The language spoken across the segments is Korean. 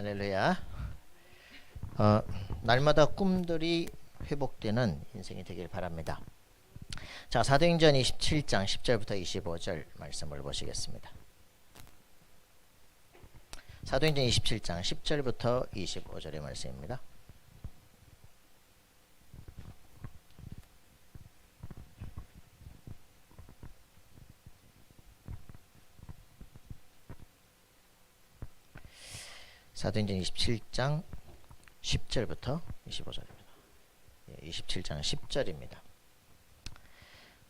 할렐루야. 날마다 꿈들이 회복되는 인생이 되길 바랍니다. 자, 사도행전 27장 10절부터 25절 말씀을 보시겠습니다. 사도행전 27장 10절부터 25절의 말씀입니다. 사도행전 27장 10절부터 25절입니다. 27장 10절입니다.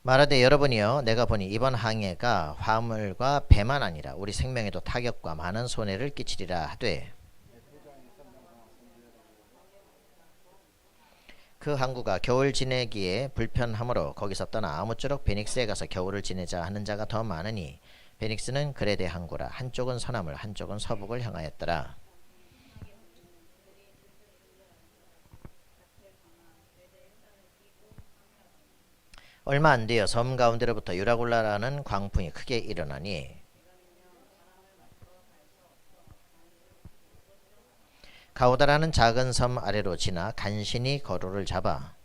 말하되 여러분이여 내가 보니 이번 항해가 화물과 배만 아니라 우리 생명에도 타격과 많은 손해를 끼치리라 하되 그 항구가 겨울 지내기에 불편하므로 거기서 떠나 아무쪼록 베닉스에 가서 겨울을 지내자 하는 자가 더 많으니 베닉스는 그레데 항구라. 한쪽은 서남을 한쪽은 서북을 향하였더라. 얼마 안 되어 섬 가운데로부터 유라굴라라는 광풍이 크게 일어나니 가우다라는 작은 섬 아래로 지나 간신히 거로를 잡아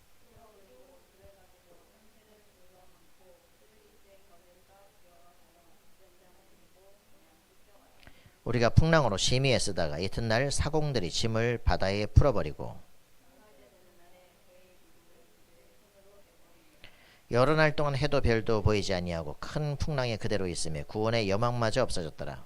우리가 풍랑으로 심히 애쓰다가 이튿날 사공들이 짐을 바다에 풀어버리고 여러 날 동안 해도 별도 보이지 아니하고 큰 풍랑에 그대로 있음에 구원의 여망마저 없어졌더라.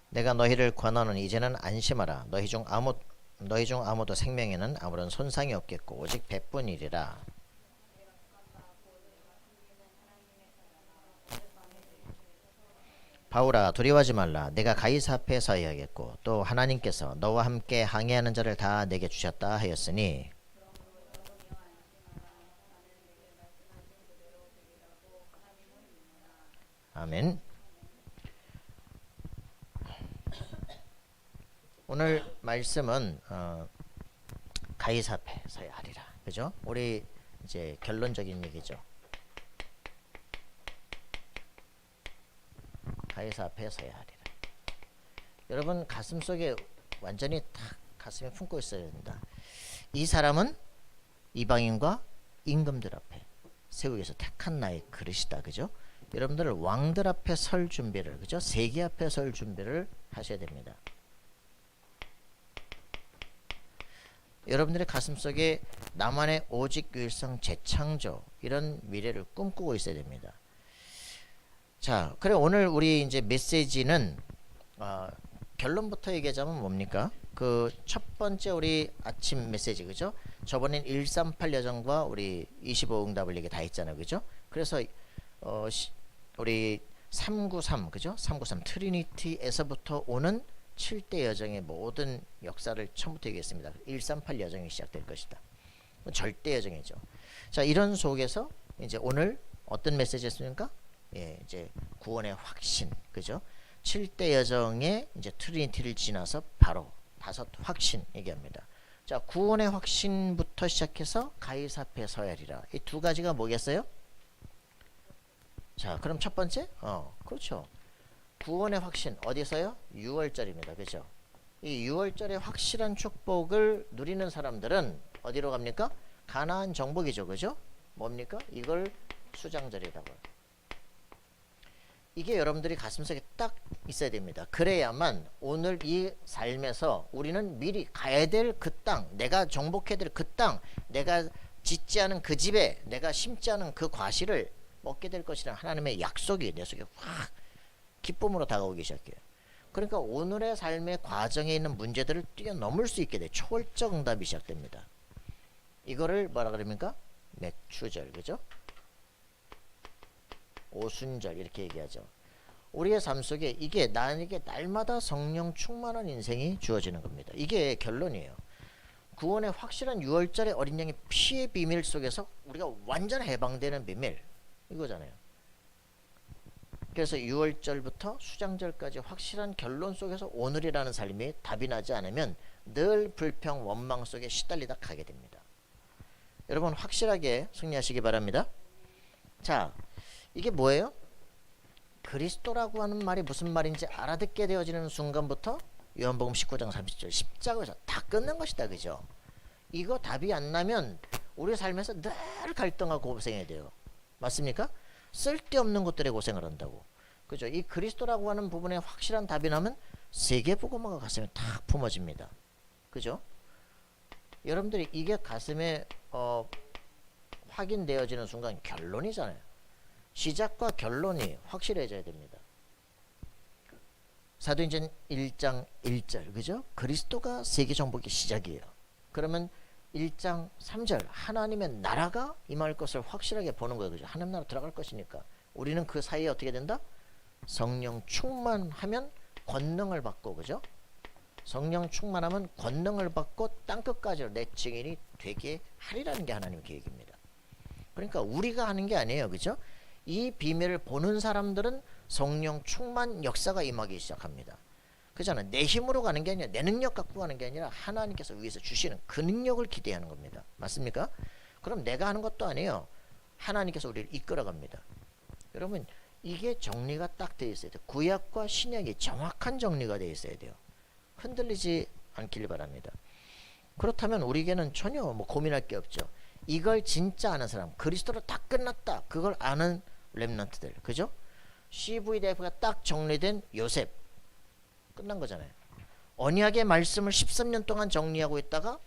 내가 너희를 권하노니 이제는 안심하라. 너희 중 아무도 생명에는 아무런 손상이 없겠고 오직 배뿐이리라. 바울아 두려워하지 말라. 내가 가이사 앞에 서야겠고 또 하나님께서 너와 함께 항해하는 자를 다 내게 주셨다 하였으니 아멘. 오늘 말씀은 가이사 앞에 서야 하리라. 그죠? 우리 이제 결론적인 얘기죠. 가이사 앞에 서야 하리라. 여러분 가슴속에 완전히 탁 가슴에 품고 있어야 된다. 이 사람은 이방인과 임금들 앞에 세우기 위해서 택한 나의 그릇이다. 그죠? 여러분들 왕들 앞에 설 준비를, 그죠? 세계 앞에 설 준비를 하셔야 됩니다. 여러분들의 가슴속에 나만의 오직 유일성 재창조 이런 미래를 꿈꾸고 있어야 됩니다. 자, 그래 오늘 우리 이제 메시지는 결론부터 얘기하자면 뭡니까? 그 첫 번째 우리 아침 메시지, 그죠? 저번엔 138 여정과 우리 25 응답을 얘기 다 했잖아요, 그죠? 그래서 우리 393, 그죠? 393 트리니티에서부터 오는 7대 여정의 모든 역사를 처음부터 얘기했습니다. 138 여정이 시작될 것이다. 절대 여정이죠. 자, 이런 속에서 이제 오늘 어떤 메시지였습니까? 예, 이제 구원의 확신, 그죠? 7대 여정의 이제 트리니티를 지나서 바로 다섯 확신 얘기합니다. 자, 구원의 확신부터 시작해서 가이사 앞에 서야 하리라. 이 두 가지가 뭐겠어요? 자, 그럼 첫 번째, 그렇죠. 구원의 확신 어디서요? 6월절입니다, 그죠? 이 6월절의 확실한 축복을 누리는 사람들은 어디로 갑니까? 가나안 정복이죠, 그죠? 뭡니까? 이걸 수장절이라고 해요. 이게 여러분들이 가슴속에 딱 있어야 됩니다. 그래야만 오늘 이 삶에서 우리는 미리 가야 될 그 땅, 내가 정복해야 될 그 땅, 내가 짓지 않은 그 집에, 내가 심지 않은 그 과실을 먹게 될 것이라는 하나님의 약속이 내 속에 확 기쁨으로 다가오기 시작해요. 그러니까 오늘의 삶의 과정에 있는 문제들을 뛰어넘을 수 있게 돼. 초월적 응답이 시작됩니다. 이거를 뭐라 그럽니까? 맥추절, 그죠? 오순절 이렇게 얘기하죠. 우리의 삶 속에 이게 나에게 날마다 성령 충만한 인생이 주어지는 겁니다. 이게 결론이에요. 구원의 확실한 6월절의 어린 양의 피의 비밀 속에서 우리가 완전 해방되는 비밀 이거잖아요. 그래서 6월절부터 수장절까지 확실한 결론 속에서 오늘이라는 삶이 답이 나지 않으면 늘 불평 원망 속에 시달리다 가게 됩니다. 여러분 확실하게 승리하시기 바랍니다. 자, 이게 뭐예요? 그리스도라고 하는 말이 무슨 말인지 알아듣게 되어지는 순간부터 요한복음 19장 30절 십자가에서 다 끝난 것이다. 그죠? 이거 답이 안 나면 우리 삶에서 늘 갈등하고 고생해야 돼요. 맞습니까? 쓸데없는 것들에 고생을 한다고. 그죠? 이 그리스도라고 하는 부분에 확실한 답이 나면 세계복음화가 가슴에 탁 품어집니다. 그죠? 여러분들이 이게 가슴에 확인되어지는 순간 결론이잖아요. 시작과 결론이 확실해져야 됩니다. 사도행전 1장 1절 그죠? 그리스도가 세계 정복의 시작이에요. 그러면 1장 3절 하나님의 나라가 임할 것을 확실하게 보는 거예요. 그죠? 하나님 나라 들어갈 것이니까 우리는 그 사이에 어떻게 된다? 성령 충만하면 권능을 받고 그죠? 성령 충만하면 권능을 받고 땅끝까지 내 증인이 되게 하리라는 게 하나님의 계획입니다. 그러니까 우리가 하는 게 아니에요. 그죠? 이 비밀을 보는 사람들은 성령 충만 역사가 임하기 시작합니다. 그잖아요. 내 힘으로 가는 게 아니라 내 능력 갖고 가는 게 아니라 하나님께서 위에서 주시는 그 능력을 기대하는 겁니다. 맞습니까? 그럼 내가 하는 것도 아니에요. 하나님께서 우리를 이끌어갑니다. 여러분 이게 정리가 딱 되어 있어야 돼요. 구약과 신약이 정확한 정리가 되어 있어야 돼요. 흔들리지 않길 바랍니다. 그렇다면 우리에게는 전혀 고민할 게 없죠. 이걸 진짜 아는 사람, 그리스도로 다 끝났다. 그걸 아는 렘넌트들, 그죠? CVDF가 딱 정리된 요셉 끝난 거잖아요. 언약의 말씀을 13년 동안 정리하고 있다가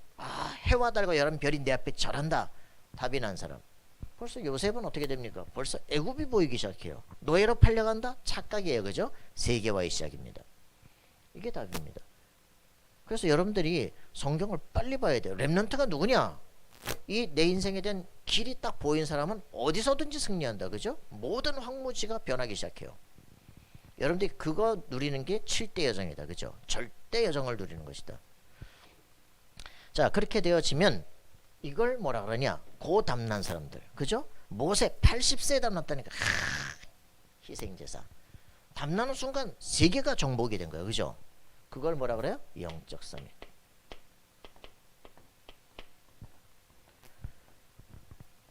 해와 달과 열한 별이 내 앞에 절한다. 답이 난 사람. 벌써 요셉은 어떻게 됩니까? 벌써 애굽이 보이기 시작해요. 노예로 팔려간다? 착각이에요. 그죠? 세계화의 시작입니다. 이게 답입니다. 그래서 여러분들이 성경을 빨리 봐야 돼요. 렘넌트가 누구냐? 이 내 인생에 대한 길이 딱 보인 사람은 어디서든지 승리한다. 그죠? 모든 황무지가 변하기 시작해요. 여러분들이 그거 누리는 게 7대 여정이다. 그죠? 절대 여정을 누리는 것이다. 자, 그렇게 되어지면 이걸 뭐라 그러냐? 고담난 사람들. 그죠? 모세 80세에 담났다니까. 희생제사. 담나는 순간 세계가 정복이 된 거예요. 그죠? 그걸 뭐라 그래요? 영적 서밋.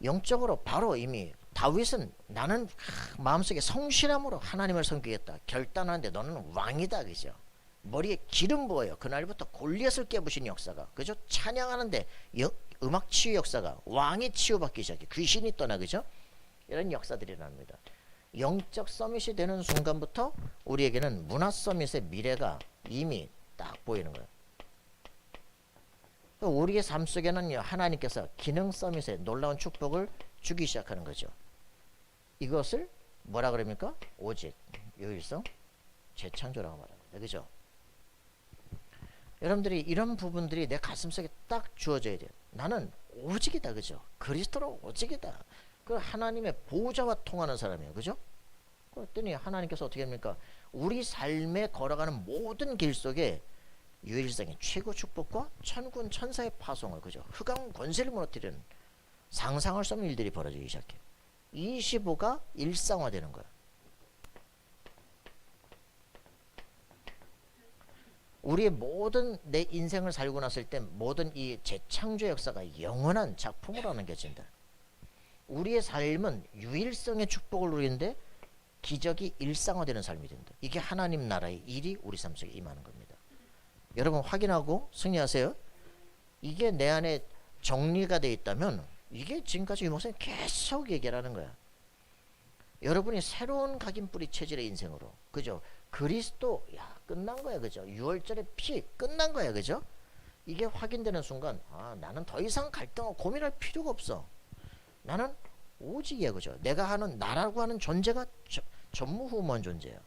영적으로 바로 이미 다윗은 나는 마음속에 성실함으로 하나님을 섬기겠다 결단하는데 너는 왕이다. 그죠? 머리에 기름 부어요. 그날부터 골리앗을 깨부신 역사가. 그죠? 찬양하는데 음악 치유 역사가 왕이 치유받기 시작해. 귀신이 떠나. 그죠? 이런 역사들이 납니다. 영적 서밋이 되는 순간부터 우리에게는 문화 서밋의 미래가 이미 딱 보이는 거예요. 우리의 삶 속에는 하나님께서 기능 서밋에 놀라운 축복을 주기 시작하는 거죠. 이것을 뭐라 그럽니까? 오직 유일성 재창조라고 말합니다. 그죠? 여러분들이 이런 부분들이 내 가슴속에 딱 주어져야 돼요. 나는 오직이다. 그죠? 그리스도로 오직이다. 그 하나님의 보호자와 통하는 사람이에요. 그죠? 그랬더니 하나님께서 어떻게 합니까? 우리 삶에 걸어가는 모든 길 속에 유일성의 최고 축복과 천군 천사의 파송을 그죠? 흑암 권세를 무너뜨리는 상상할 수 없는 일들이 벌어지기 시작해. 25가 일상화되는 거야. 우리의 모든 내 인생을 살고 났을 때 모든 이 재창조 역사가 영원한 작품으로 남겨진다. 우리의 삶은 유일성의 축복을 누리는데 기적이 일상화되는 삶이 된다. 이게 하나님 나라의 일이 우리 삶 속에 임하는 겁니다. 여러분 확인하고 승리하세요. 이게 내 안에 정리가 되어 있다면 이게 지금까지 이 목사님 계속 얘기하는 거야. 여러분이 새로운 각인뿌리 체질의 인생으로 그죠? 그리스도 끝난 거야. 그죠? 6월절의 피 끝난 거야. 그죠? 이게 확인되는 순간 나는 더 이상 갈등하고 고민할 필요가 없어. 나는 오직이야. 그죠? 내가 하는 나라고 하는 존재가 전무후무한 존재야.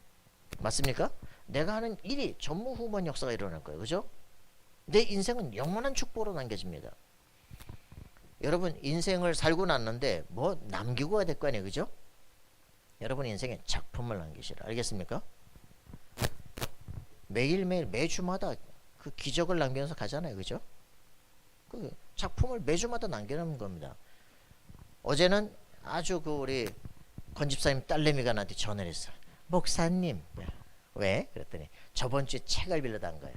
맞습니까? 내가 하는 일이 전무후무한 역사가 일어날 거예요. 그죠? 내 인생은 영원한 축복으로 남겨집니다. 여러분 인생을 살고 났는데 뭐 남기고 가야 될 거 아니에요. 그죠? 여러분 인생에 작품을 남기시라. 알겠습니까? 매일매일 매주마다 그 기적을 남기면서 가잖아요. 그죠? 그 작품을 매주마다 남겨놓는 겁니다. 어제는 아주 우리 권집사님 딸내미가 나한테 전화를 했어. 목사님. 왜? 그랬더니 저번 주에 책을 빌려단 거예요.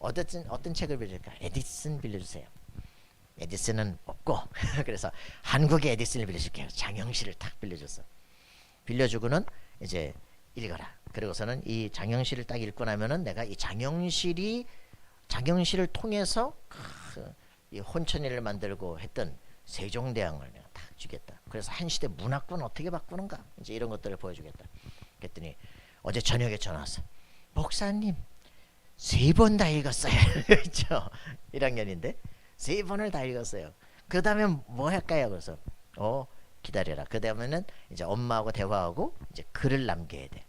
어떤 책을 빌려줄까? 에디슨 빌려주세요. 에디슨은 없고 그래서 한국의 에디슨을 빌려줄게요. 장영실을 딱 빌려줬어. 빌려주고는 이제 읽어라. 그리고서는 이 장영실을 딱 읽고 나면은 내가 이 장영실을 통해서 이 혼천이를 만들고 했던 세종대왕을 내가 딱 주겠다. 그래서 한 시대 문화권 어떻게 바꾸는가 이제 이런 것들을 보여주겠다. 그랬더니 어제 저녁에 전화 왔어. 목사님 3번 다 읽었어요. 그렇죠? 1학년인데 3번을 다 읽었어요. 그 다음에 뭐 할까요? 그래서 기다려라. 그 다음에는 이제 엄마하고 대화하고 이제 글을 남겨야 돼.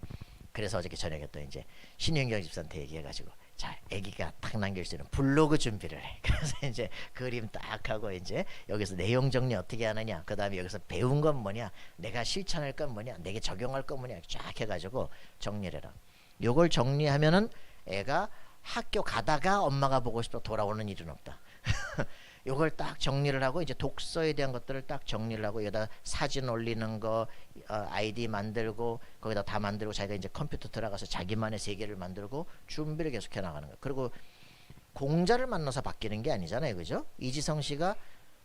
그래서 어저께 저녁에 또 이제 신윤경 집사한테 얘기해가지고 자, 아기가 딱 남길 수 있는 블로그 준비를 해. 그래서 이제 그림 딱 하고 이제 여기서 내용 정리 어떻게 하느냐. 그 다음에 여기서 배운 건 뭐냐. 내가 실천할 건 뭐냐. 내게 적용할 건 뭐냐. 쫙 해가지고 정리를 해라. 요걸 정리하면은 애가 학교 가다가 엄마가 보고 싶어 돌아오는 일은 없다. 요걸 딱 정리를 하고 이제 독서에 대한 것들을 딱 정리를 하고 여기다 사진 올리는 거 아이디 만들고 거기다 다 만들고 자기가 이제 컴퓨터 들어가서 자기만의 세계를 만들고 준비를 계속해 나가는 거예요. 그리고 공자를 만나서 바뀌는 게 아니잖아요. 그죠? 이지성 씨가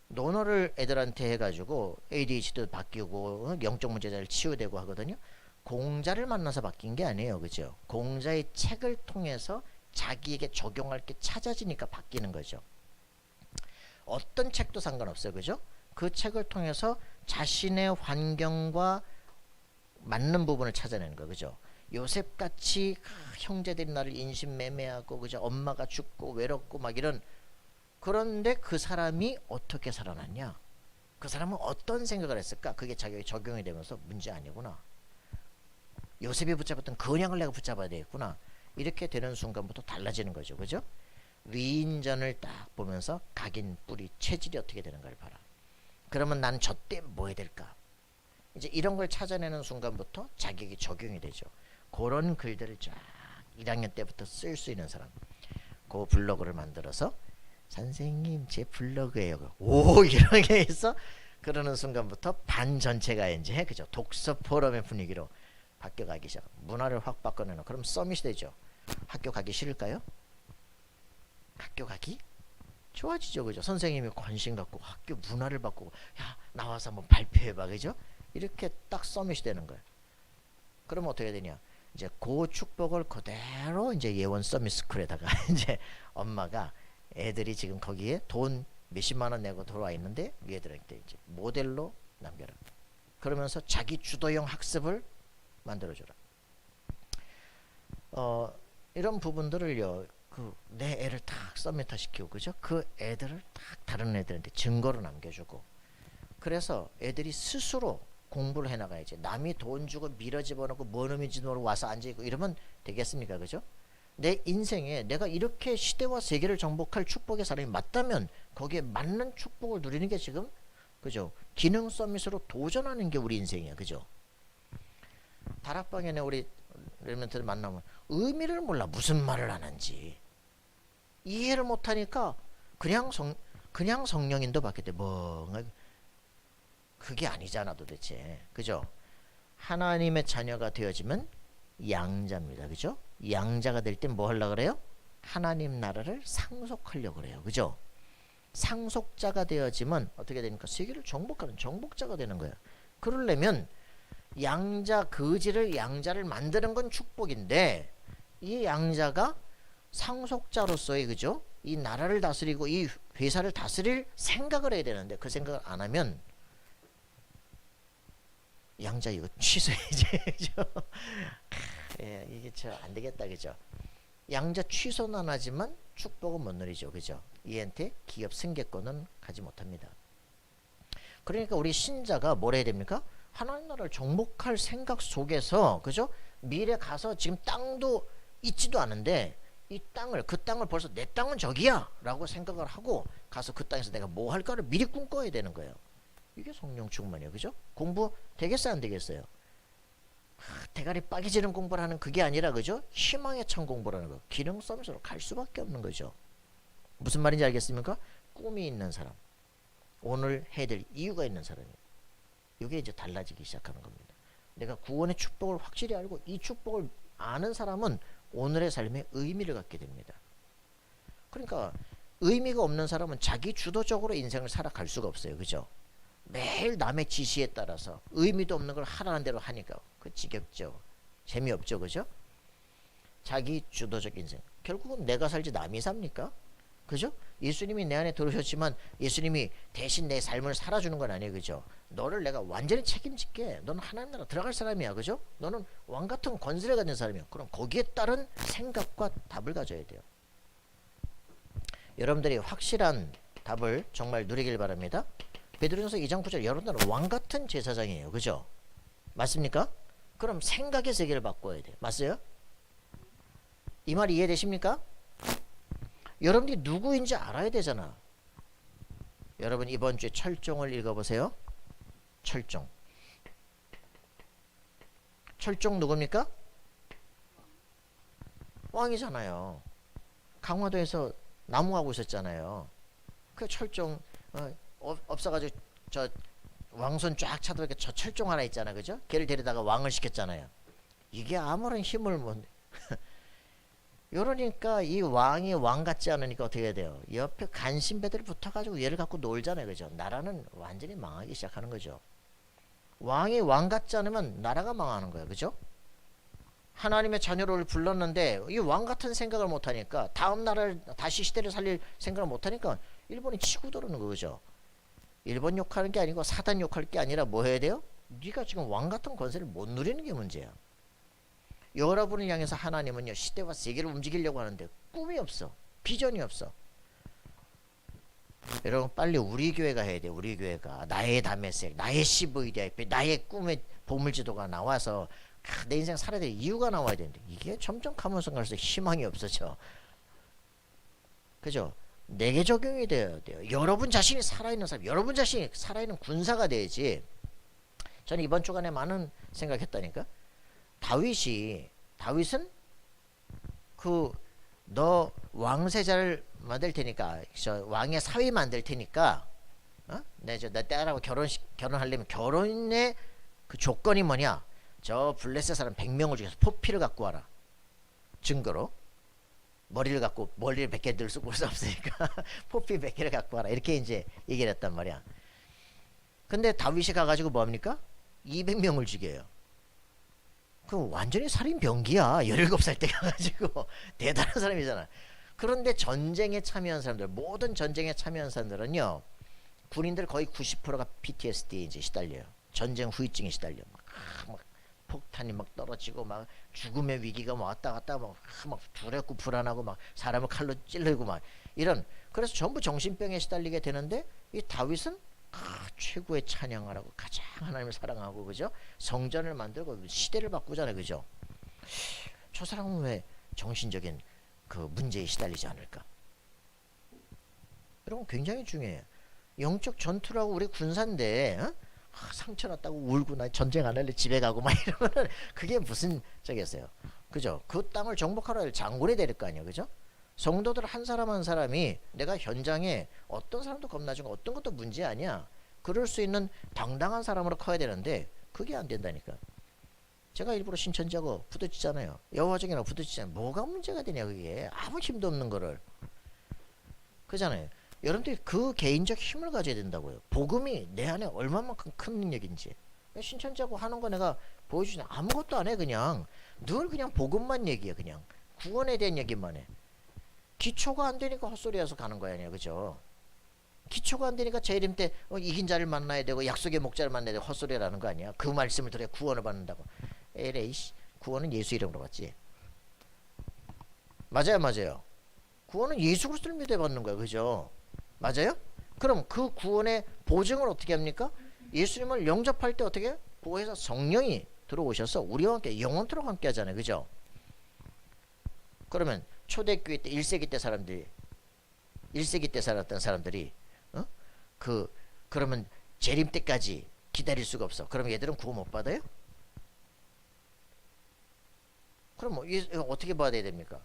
논어를 애들한테 해가지고 ADHD도 바뀌고 영적 문제를 치유되고 하거든요. 공자를 만나서 바뀐 게 아니에요. 그죠? 공자의 책을 통해서 자기에게 적용할 게 찾아지니까 바뀌는 거죠. 어떤 책도 상관없어요. 그죠? 그 책을 통해서 자신의 환경과 맞는 부분을 찾아내는 거예요. 그죠? 요셉같이 형제들이 나를 인신매매하고 그죠? 엄마가 죽고 외롭고 막 이런 그런데 그 사람이 어떻게 살아났냐? 그 사람은 어떤 생각을 했을까? 그게 자기에게 적용이 되면서 문제 아니구나. 요셉이 붙잡았던 근형을 내가 붙잡아야 되겠구나. 이렇게 되는 순간부터 달라지는 거죠. 그죠? 위인전을 딱 보면서 각인 뿌리 체질이 어떻게 되는가를 봐라. 그러면 난 저 때 뭐 해야 될까? 이제 이런 걸 찾아내는 순간부터 자기에게 적용이 되죠. 그런 글들을 쫙 1학년 때부터 쓸 수 있는 사람. 그 블로그를 만들어서 선생님 제 블로그예요. 오 이런 게 있어? 그러는 순간부터 반 전체가 이제 그죠? 독서 포럼의 분위기로 바뀌어가기 시작. 문화를 확 바꿔내는 그럼 서밋이 되죠. 학교 가기 싫을까요? 학교 가기 좋아지죠. 그죠? 선생님이 관심 갖고 학교 문화를 바꾸고 야 나와서 한번 발표해봐. 그죠? 이렇게 딱 서밋이 되는 거예요. 그러면 어떻게 되냐? 이제 그 축복을 그대로 이제 예원 서밋 스쿨에다가 이제 엄마가 애들이 지금 거기에 돈 몇십만 원 내고 들어와 있는데 얘들한테 이제 모델로 남겨라. 그러면서 자기 주도형 학습을 만들어줘라. 이런 부분들을요. 내 애를 딱 서밋화 시키고 그죠? 그 애들을 딱 다른 애들한테 증거로 남겨주고 그래서 애들이 스스로 공부를 해나가야지. 남이 돈 주고 밀어 집어넣고 뭔 의미인지도 모르고 와서 앉아있고 이러면 되겠습니까? 그죠? 내 인생에 내가 이렇게 시대와 세계를 정복할 축복의 사람이 맞다면 거기에 맞는 축복을 누리는 게 지금 그죠? 기능 서밋으로 도전하는 게 우리 인생이야. 그죠? 다락방에 우리 랩런트들 만나면 의미를 몰라. 무슨 말을 하는지 이해를 못하니까 그냥 성령인도 받겠대. 뭔가 그게 아니잖아 도대체. 그죠? 하나님의 자녀가 되어지면 양자입니다. 그죠? 양자가 될 땐 뭐 하려고 그래요? 하나님 나라를 상속하려고 그래요. 그죠? 상속자가 되어지면 어떻게 되니까 세계를 정복하는 정복자가 되는 거예요. 그러려면 양자 거지를 양자를 만드는 건 축복인데 이 양자가 상속자로서의 그죠? 이 나라를 다스리고 이 회사를 다스릴 생각을 해야 되는데 그 생각을 안 하면 양자 이거 취소해야지. 그죠? 예, 이게 저 안 되겠다. 그죠? 양자 취소는 안 하지만 축복은 못 누리죠. 그죠? 얘한테 기업 승계권은 가지 못합니다. 그러니까 우리 신자가 뭘 해야 됩니까? 하나님 나라를 정복할 생각 속에서 그죠? 미래 가서 지금 땅도 있지도 않은데 이 땅을 그 땅을 벌써 내 땅은 저기야 라고 생각을 하고 가서 그 땅에서 내가 뭐 할까를 미리 꿈꿔야 되는 거예요. 이게 성령 충만이에요. 그죠? 공부 되겠어요 안 되겠어요? 대가리 빠개지는 공부를 하는 그게 아니라 그죠? 희망에 찬 공부를 하는 거. 기능 서밋으로 갈 수밖에 없는 거죠. 무슨 말인지 알겠습니까? 꿈이 있는 사람, 오늘 해야 될 이유가 있는 사람이에요. 이게 이제 달라지기 시작하는 겁니다. 내가 구원의 축복을 확실히 알고 이 축복을 아는 사람은 오늘의 삶에 의미를 갖게 됩니다. 그러니까 의미가 없는 사람은 자기 주도적으로 인생을 살아갈 수가 없어요. 그죠? 매일 남의 지시에 따라서 의미도 없는 걸 하라는 대로 하니까 그 지겹죠. 재미없죠. 그죠? 자기 주도적 인생. 결국은 내가 살지 남이 삽니까? 그죠? 예수님이 내 안에 들어오셨지만 예수님이 대신 내 삶을 살아주는 건 아니에요. 그죠? 너를 내가 완전히 책임질게. 너는 하나님 나라 들어갈 사람이야. 그죠? 너는 왕같은 권세를 가진 사람이야. 그럼 거기에 따른 생각과 답을 가져야 돼요. 여러분들이 확실한 답을 정말 누리길 바랍니다. 베드로전서 2장 9절 여러분들은 왕같은 제사장이에요. 그죠? 맞습니까? 그럼 생각의 세계를 바꿔야 돼요. 맞어요? 이 말 이해되십니까? 여러분들이 누구인지 알아야 되잖아. 여러분 이번 주에 철종을 읽어보세요. 철종. 철종 누굽니까? 왕이잖아요. 강화도에서 나무하고 있었잖아요. 그 철종 없어가지고 저 왕손 쫙 차들게 저 철종 하나 있잖아. 그죠? 걔를 데려다가 왕을 시켰잖아요. 이게 아무런 힘을 못 이러니까 이 왕이 왕 같지 않으니까 어떻게 해야 돼요? 옆에 간신배들이 붙어가지고 얘를 갖고 놀잖아요. 그죠? 나라는 완전히 망하기 시작하는 거죠. 왕이 왕 같지 않으면 나라가 망하는 거예요. 그죠? 하나님의 자녀를 불렀는데 이 왕 같은 생각을 못하니까 다음 나라를 다시 시대를 살릴 생각을 못하니까 일본이 치고 들어오는 거죠. 일본 욕하는 게 아니고 사단 욕할 게 아니라 뭐 해야 돼요? 네가 지금 왕 같은 권세를 못 누리는 게 문제야. 여러분을 향해서 하나님은요 시대와 세계를 움직이려고 하는데 꿈이 없어. 비전이 없어. 여러분 빨리 우리 교회가 해야 돼. 우리 교회가 나의 담에색, 나의 CVDIP, 나의 꿈의 보물지도가 나와서 내 인생 살아야 될 이유가 나와야 되는데 이게 점점 가면서 갈수록 희망이 없어져. 그죠? 내게 적용이 돼야 돼요. 여러분 자신이 살아있는 사람, 여러분 자신이 살아있는 군사가 돼야지. 저는 이번 주간에 많은 생각했다니까. 다윗은 그 너 왕세자를 만들 테니까 저 왕의 사위 만들 테니까 내 딸하고 결혼하려면 결혼의 그 조건이 뭐냐? 저 블레셋 사람 100명을 죽여서 포피를 갖고 와라. 증거로. 머리를 100개 들 수 없으니까 포피 100개를 갖고 와라. 이렇게 이제 얘기를 했단 말이야. 근데 다윗이 가가지고 뭡니까? 200명을 죽여요. 그 완전히 살인병기야. 17살 때 가가지고 대단한 사람이잖아. 그런데 전쟁에 참여한 사람들, 모든 전쟁에 참여한 사람들은요, 군인들 거의 90%가 PTSD에 이제 시달려요. 전쟁 후유증에 시달려. 막 폭탄이 막 떨어지고 막 죽음의 위기가 왔다 갔다 막 두렵고 불안하고 막 사람을 칼로 찔르고 막 이런. 그래서 전부 정신병에 시달리게 되는데 이 다윗은 최고의 찬양을 하고 가장 하나님을 사랑하고 그죠? 성전을 만들고 시대를 바꾸잖아요. 그죠? 저 사람은 왜 정신적인 그 문제에 시달리지 않을까? 여러분 굉장히 중요해요. 영적 전투라고 우리 군사인데 상처 났다고 울고 나 전쟁 안 할래 집에 가고 막 이러면은 그게 무슨 저겠어요. 그죠? 그 땅을 정복하러 할 장군이 될 거 아니에요. 그죠? 성도들 한 사람 한 사람이 내가 현장에 어떤 사람도 겁나지고 어떤 것도 문제 아니야. 그럴 수 있는 당당한 사람으로 커야 되는데 그게 안 된다니까. 제가 일부러 신천지하고 부딪히잖아요. 여호와적이나 부딪히잖아요. 뭐가 문제가 되냐 그게. 아무 힘도 없는 거를. 그잖아요. 여러분들이 그 개인적 힘을 가져야 된다고요. 복음이 내 안에 얼마만큼 큰 능력인지. 신천지하고 하는 거 내가 보여주지 아무것도 안 해. 그냥 늘 그냥 복음만 얘기해. 그냥 구원에 대한 얘기만 해. 기초가 안 되니까 헛소리해서 가는 거야. 그죠? 기초가 안 되니까 재림 때 이긴 자를 만나야 되고 약속의 목자를 만나야 되고 헛소리라는 거 아니야. 그 말씀을 들어야 구원을 받는다고. 에레이씨, 구원은 예수 이름으로 받지. 맞아요. 구원은 예수 그리스도를 믿어 받는 거야. 그죠? 맞아요? 그럼 그 구원의 보증을 어떻게 합니까? 예수님을 영접할 때 어떻게 해요? 보혜사 성령이 들어오셔서 우리와 함께 영원토록 함께 하잖아요. 그죠? 그러면 초대교회 때 1세기 때 살았던 사람들이 그러면 재림 때까지 기다릴 수가 없어. 그럼 얘들은 구원 못 받아요? 그럼 뭐 어떻게 받아야 됩니까?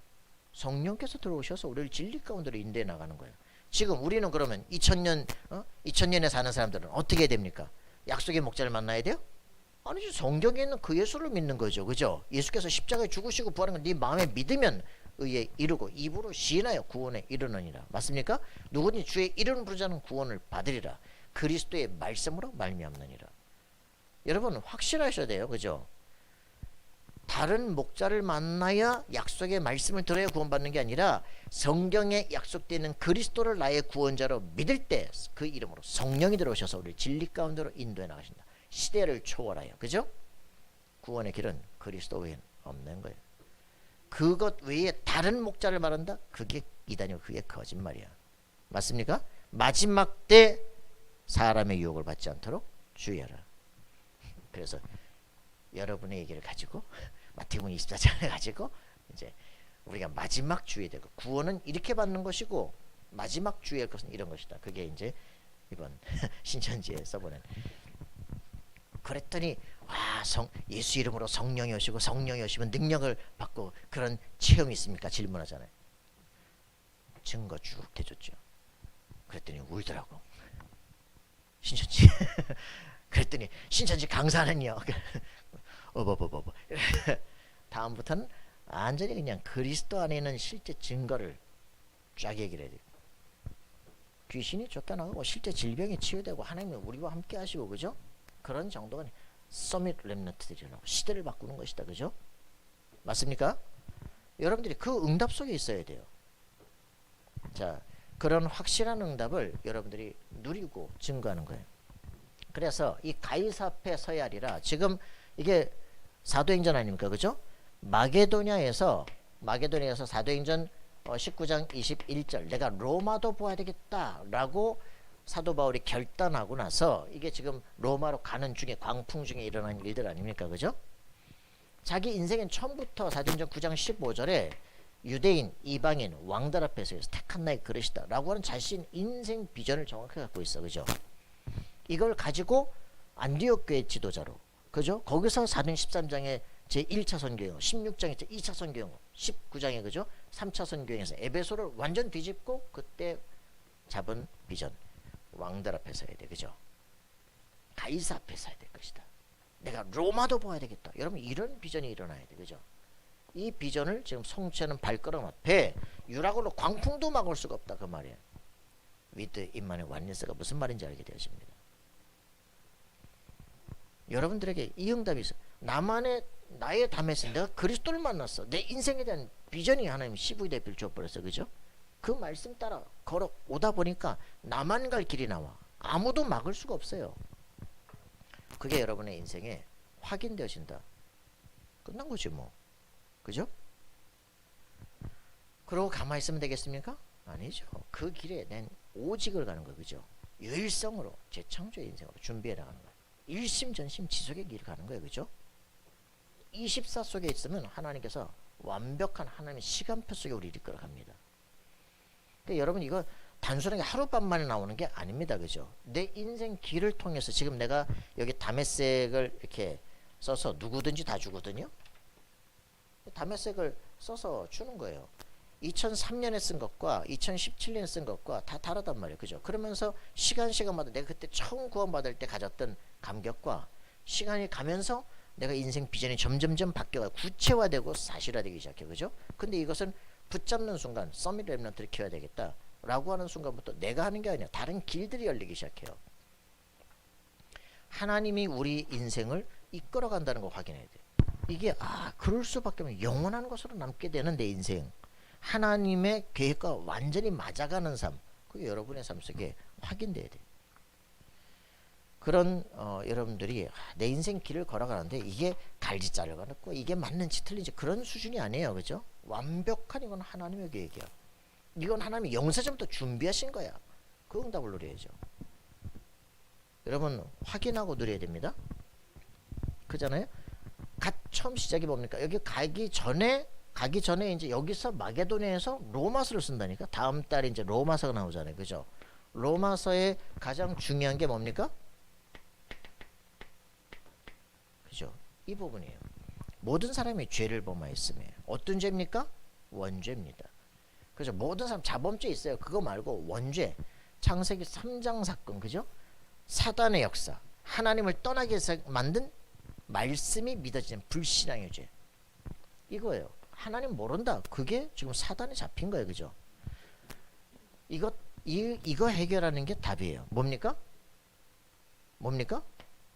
성령께서 들어오셔서 우리를 진리 가운데로 인도해 나가는 거예요. 지금 우리는 그러면 2000년에 사는 사람들은 어떻게 해야 됩니까? 약속의 목자를 만나야 돼요? 아니지, 성경에 있는 그 예수를 믿는 거죠. 그죠? 예수께서 십자가에 죽으시고 부활한 걸 네 마음에 믿으면 의에 이르고 입으로 시인하여 구원에 이르느니라. 맞습니까? 누구든지 주의 이름 부르는 자는 구원을 받으리라. 그리스도의 말씀으로 말미암느니라. 여러분 확실하셔야 돼요. 그죠? 다른 목자를 만나야 약속의 말씀을 들어야 구원받는 게 아니라 성경에 약속되는 그리스도를 나의 구원자로 믿을 때 그 이름으로 성령이 들어오셔서 우리를 진리 가운데로 인도해 나가신다. 시대를 초월하여. 그죠? 구원의 길은 그리스도 외엔 없는 거예요. 그것 외에 다른 목자를 말한다? 그게 이단이고 그게 거짓말이야. 맞습니까? 마지막 때 사람의 유혹을 받지 않도록 주의하라. 그래서 여러분의 얘기를 가지고 마태복음 24장을 가지고 이제 우리가 마지막 주의해야 되고 구원은 이렇게 받는 것이고 마지막 주의할 것은 이런 것이다. 그게 이제 이번 신천지에 써보는. 그랬더니 예수 이름으로 성령이 오시고 성령이 오시면 능력을 받고 그런 체험이 있습니까? 질문하잖아요. 증거 쭉 대줬죠. 그랬더니 울더라고. 신천지. 그랬더니 신천지 강사는요. 어버버버버. 다음부터는 완전히 그냥 그리스도 안에 있는 실제 증거를 쫙 얘기를 해야 돼요. 귀신이 쫓겨나가고 실제 질병이 치유되고 하나님이 우리와 함께 하시고 그죠? 그런 정도가 서밋 렘넌트들이라고 시대를 바꾸는 것이다. 그죠? 맞습니까? 여러분들이 그 응답 속에 있어야 돼요. 자, 그런 확실한 응답을 여러분들이 누리고 증거하는 거예요. 그래서 이 가이사 앞에 서야 하리라. 지금 이게 사도행전 아닙니까? 그죠? 마게도냐에서 사도행전 19장 21절 내가 로마도 보아야 되겠다라고 사도 바울이 결단하고 나서 이게 지금 로마로 가는 중에 광풍 중에 일어난 일들 아닙니까? 그죠? 자기 인생은 처음부터 사도행전 9장 15절에 유대인, 이방인, 왕들 앞에서 택한 나의 그릇이다 라고 하는 자신 인생 비전을 정확하게 갖고 있어. 그죠? 이걸 가지고 안디옥 교회 지도자로 그죠? 거기서 사도행 13장에 제1차 선교행, 16장에 제2차 선교행, 19장에 그죠? 3차 선교행에서 에베소를 완전 뒤집고 그때 잡은 비전. 왕들 앞에 서야 돼. 그죠? 가이사 앞에 서야 될 것이다. 내가 로마도 보아야 되겠다. 여러분 이런 비전이 일어나야 돼. 그죠? 이 비전을 지금 성취하는 발걸음 앞에 유락으로 광풍도 막을 수가 없다. 그 말이에요. 위드 인만의 완니스가 무슨 말인지 알게 되어집니다. 여러분들에게 이 응답이 있어. 나의 담에서 내가 그리스도를 만났어. 내 인생에 대한 비전이 하나님 CV 대표를 줘버렸어. 그죠? 그 말씀 따라 걸어오다 보니까 나만 갈 길이 나와. 아무도 막을 수가 없어요. 그게 여러분의 인생에 확인되어진다. 끝난 거지 뭐. 그죠? 그러고 가만히 있으면 되겠습니까? 아니죠. 그 길에 낸 오직을 가는 거예요. 그죠? 유일성으로 재창조의 인생으로 준비해 나가는 거예요. 일심전심 지속의 길을 가는 거예요. 그죠? 24 속에 있으면 하나님께서 완벽한 하나님의 시간표 속에 우리를 이끌어 갑니다. 그러니까 여러분 이거 단순하게 하룻밤만에 나오는 게 아닙니다. 그죠? 내 인생 길을 통해서 지금 내가 여기 담에색을 이렇게 써서 누구든지 다 주거든요. 담에색을 써서 주는 거예요. 2003년에 쓴 것과 2017년에 쓴 것과 다 다르단 말이에요. 그죠? 그러면서 시간마다 내가 그때 처음 구원받을 때 가졌던 감격과 시간이 가면서 내가 인생 비전이 점점점 바뀌어가 구체화되고 사실화되기 시작해요. 그죠? 근데 이것은 붙잡는 순간 서밋 렘넌트를 키워야 되겠다 라고 하는 순간부터 내가 하는 게 아니라 다른 길들이 열리기 시작해요. 하나님이 우리 인생을 이끌어 간다는 걸 확인해야 돼. 이게 그럴 수밖에 없는 영원한 것으로 남게 되는 내 인생. 하나님의 계획과 완전히 맞아가는 삶. 그게 여러분의 삶 속에 확인돼야 돼. 그런 여러분들이 내 인생 길을 걸어가는데 이게 갈지자를 가고 이게 맞는지 틀린지 그런 수준이 아니에요. 그죠? 완벽한 이건 하나님의 계획이야. 이건 하나님이 영세전부터 준비하신 거야. 그 응답을 누려야죠. 여러분 확인하고 누려야 됩니다. 그잖아요. 처음 시작이 뭡니까? 여기 가기 전에 이제 여기서 마게도냐에서 로마서를 쓴다니까. 다음 달에 이제 로마서가 나오잖아요. 그죠? 로마서의 가장 중요한 게 뭡니까? 그죠? 이 부분이에요. 모든 사람이 죄를 범하였으며 어떤 죄입니까? 원죄입니다. 그죠? 모든 사람 자범죄 있어요. 그거 말고 원죄. 창세기 3장 사건. 그죠? 사단의 역사. 하나님을 떠나게 해서 만든 말씀이 믿어지는 불신앙의 죄. 이거예요. 하나님 모른다. 그게 지금 사단에 잡힌 거예요. 그죠? 이거 해결하는 게 답이에요. 뭡니까?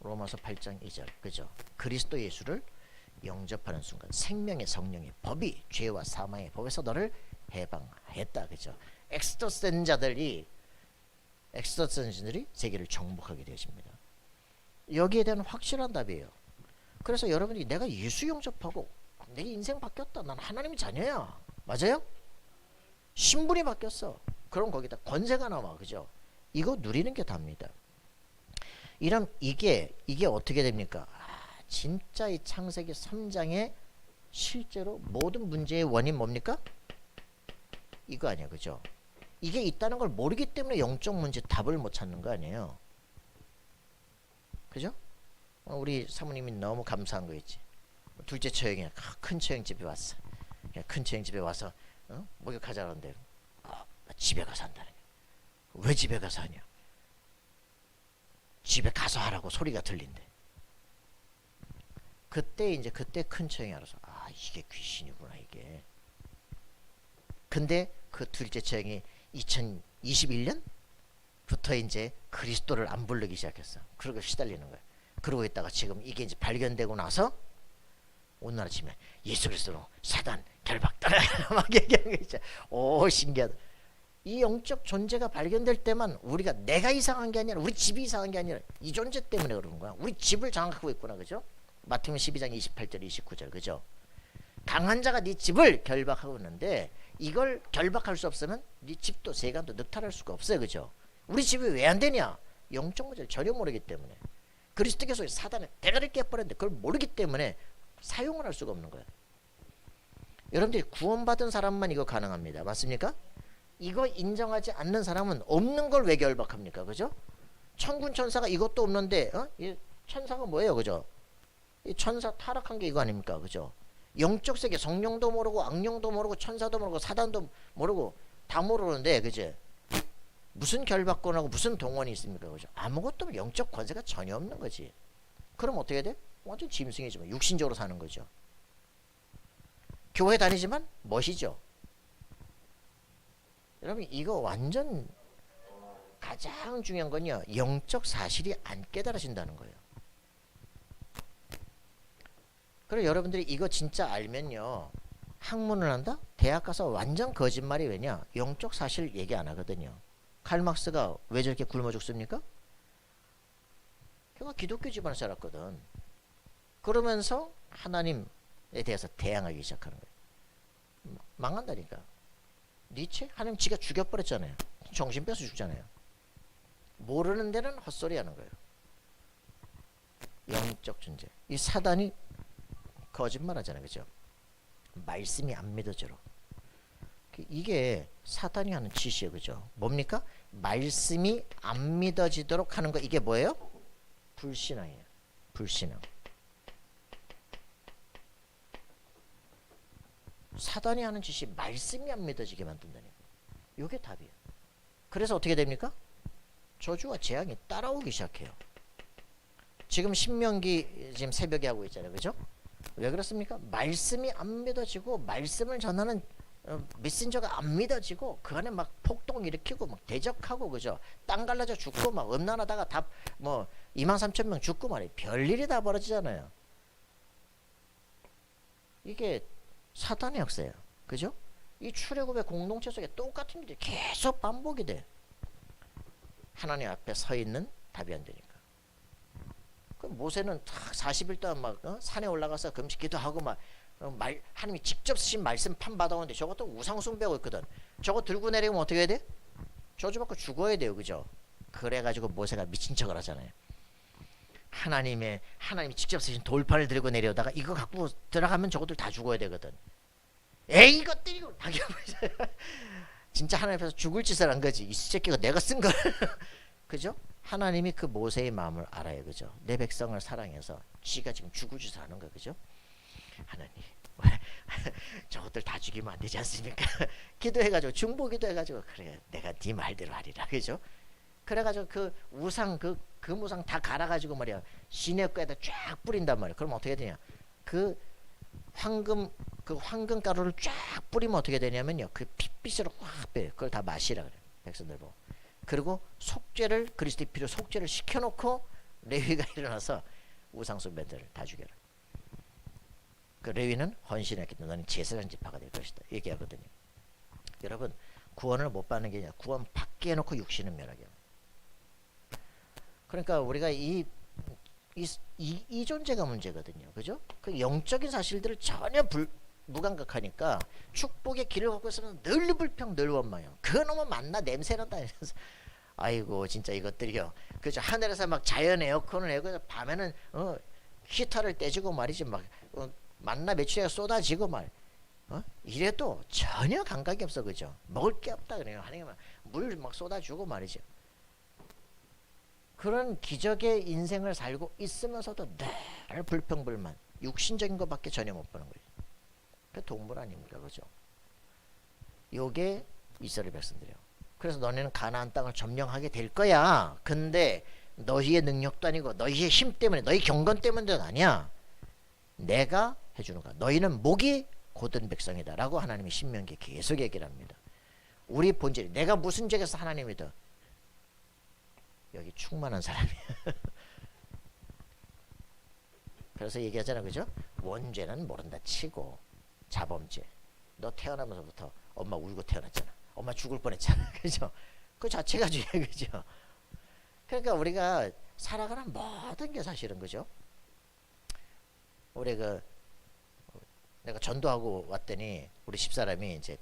로마서 8장 2절. 그죠? 그리스도 예수를 영접하는 순간 생명의 성령의 법이 죄와 사망의 법에서 너를 해방했다. 그죠? 엑스터센자들이 세계를 정복하게 되어집니다. 여기에 대한 확실한 답이에요. 그래서 여러분이 내가 예수 영접하고 내 인생 바뀌었다. 난 하나님의 자녀야. 맞아요? 신분이 바뀌었어. 그럼 거기다 권세가 나와. 그죠? 이거 누리는 게 답니다. 이럼 이게 어떻게 됩니까? 진짜 이 창세기 3장에 실제로 모든 문제의 원인 뭡니까? 이거 아니야. 그죠? 이게 있다는 걸 모르기 때문에 영적 문제 답을 못 찾는 거 아니에요. 그죠? 우리 사모님이 너무 감사한 거 있지. 둘째 처형이 큰 처형집에 왔어. 큰 처형집에 와서 목욕하자는데 나 집에 가서 한다는 거야. 왜 집에 가서 하냐? 집에 가서 하라고 소리가 들린대. 그때 큰 처형이 알아서 이게 귀신이구나 이게. 근데 그 둘째 처형이 2021년부터 이제 그리스도를 안 부르기 시작했어. 그러고 시달리는 거야. 그러고 있다가 지금 이게 이제 발견되고 나서 오늘 아침에 예수 그리스도로 사단 결박 따라 막 얘기하는 게 있죠. 오 신기하다. 이 영적 존재가 발견될 때만 우리가 내가 이상한 게 아니라 우리 집이 이상한 게 아니라 이 존재 때문에 그러는 거야. 우리 집을 장악하고 있구나. 그죠? 마태복음 12장 28절 29절. 그죠? 강한 자가 네 집을 결박하고 있는데 이걸 결박할 수 없으면 네 집도 세간도 늑탈할 수가 없어요. 그죠? 우리 집이 왜 안 되냐? 영적 문제를 전혀 모르기 때문에. 그리스도께서 사단의 대가리를 깨버렸는데 그걸 모르기 때문에 사용을 할 수가 없는 거예요. 여러분들이 구원받은 사람만 이거 가능합니다. 맞습니까? 이거 인정하지 않는 사람은 없는 걸 왜 결박합니까? 그죠? 천군 천사가 이것도 없는데 이 천사가 뭐예요? 그죠? 이 천사 타락한 게 이거 아닙니까? 그죠? 영적 세계 성령도 모르고 악령도 모르고 천사도 모르고 사단도 모르고 다 모르는데 그죠? 무슨 결박권하고 무슨 동원이 있습니까? 그죠? 아무것도 영적 권세가 전혀 없는 거지. 그럼 어떻게 돼? 완전 짐승이지만 육신적으로 사는 거죠. 교회 다니지만 멋이죠. 여러분 이거 완전 가장 중요한 건요. 영적 사실이 안 깨달아진다는 거예요. 그리고 여러분들이 이거 진짜 알면요. 학문을 한다? 대학 가서 완전 거짓말이 왜냐? 영적 사실 얘기 안 하거든요. 칼막스가 왜 저렇게 굶어 죽습니까? 걔가 기독교 집안에 살았거든. 그러면서 하나님에 대해서 대항하기 시작하는 거예요. 망한다니까. 니체? 하나님 지가 죽여버렸잖아요. 정신 빼서 죽잖아요. 모르는 데는 헛소리 하는 거예요. 영적 존재. 이 사단이 거짓말 하잖아요. 그죠? 말씀이 안 믿어져로. 이게 사단이 하는 짓이에요. 그죠? 뭡니까? 말씀이 안 믿어지도록 하는 거. 이게 뭐예요? 불신앙이에요. 불신앙. 사단이 하는 짓이 말씀이 안 믿어지게 만든다니까. 이게 답이에요. 그래서 어떻게 됩니까? 저주와 재앙이 따라오기 시작해요. 지금 신명기 지금 새벽에 하고 있잖아요. 그죠? 왜 그렇습니까? 말씀이 안 믿어지고 말씀을 전하는 메신저가 안 믿어지고 그 안에 막 폭동 일으키고 막 대적하고 그죠? 땅 갈라져 죽고 막 음란하다가 다 뭐 23,000명 죽고 말이에요. 별일이 다 벌어지잖아요. 이게 사단의 역사예요. 그죠? 이 출애굽의 공동체 속에 똑같은 일이 계속 반복이 돼. 하나님 앞에 서 있는 답이 안 되니까. 그 모세는 탁 40일 동안 막 산에 올라가서 금식 기도하고 막 하나님이 직접 쓰신 말씀 판 받아오는데 저것도 우상 숭배하고 있거든. 저거 들고 내리면 어떻게 해야 돼? 저주받고 죽어야 돼요. 그죠? 그래가지고 모세가 미친 척을 하잖아요. 하나님이 직접 쓰신 돌판을 들고 내려다가 이거 갖고 들어가면 저것들 다 죽어야 되거든. 에이 이것들이 진짜 하나님 앞에서 죽을 짓을 한 거지. 이 새끼가 내가 쓴 걸. 그죠? 하나님이 그 모세의 마음을 알아요. 그죠? 내 백성을 사랑해서 지가 지금 죽을 짓을 하는 거야. 그죠? 하나님 저것들 다 죽이면 안 되지 않습니까? 기도해가지고 중보 기도해가지고 그래 내가 네 말대로 하리라. 그죠? 그래가지고 그 우상 그 금우상 다 갈아가지고 말이야 시내 거에다 쫙 뿌린단 말이야. 그럼 어떻게 되냐? 그 황금 황금 가루를 쫙 뿌리면 어떻게 되냐면요. 그 핏빛으로 확 빼. 그걸 다 마시라 그래. 백성들 보고. 그리고 속죄를 그리스도의 피로 속죄를 시켜놓고 레위가 일어나서 우상 숭배들을 다 죽여라. 그 레위는 헌신했기 때문에 너는 제사장 지파가 될 것이다. 얘기하거든요. 여러분 구원을 못 받는 게 아니라 구원 받게 해놓고 육신은 멸하게. 그러니까 우리가 이 존재가 문제거든요. 그죠? 그 영적인 사실들을 전혀 무감각하니까 축복의 길을 걷고 있으면 늘 불평 늘 원망해요. 그놈은 만나 냄새난다. 아이고 진짜 이것들이요. 그죠? 하늘에서 막 자연 에어컨을 내고 밤에는 히터를 떼주고 말이지 막 만나 매출에 쏟아지고 말. 이래도 전혀 감각이 없어. 그죠? 먹을 게 없다 그래요. 하나님은 물 막 쏟아주고 말이죠. 그런 기적의 인생을 살고 있으면서도 늘 불평불만 육신적인 것밖에 전혀 못 보는 거예요. 그 동물 아닙니까? 그죠? 요게 이스라엘 백성들이에요. 그래서 너네는 가나안 땅을 점령하게 될 거야. 근데 너희의 능력도 아니고 너희의 힘 때문에 너희 경건 때문도 아니야. 내가 해주는 거야. 너희는 목이 곧은 백성이다 라고 하나님이 신명기에 계속 얘기를 합니다. 우리 본질이 내가 무슨 죄에서 하나님이다. 여기 충만한 사람이야. 그래서 얘기하잖아. 그죠? 원죄는 모른다 치고 자범죄. 너 태어나면서부터 엄마 울고 태어났잖아. 엄마 죽을 뻔했잖아. 그죠? 그 자체가 죄야. 그죠? 그러니까 우리가 살아가는 모든 게 사실은 그죠? 우리 내가 전도하고 왔더니 우리 집사람이 이제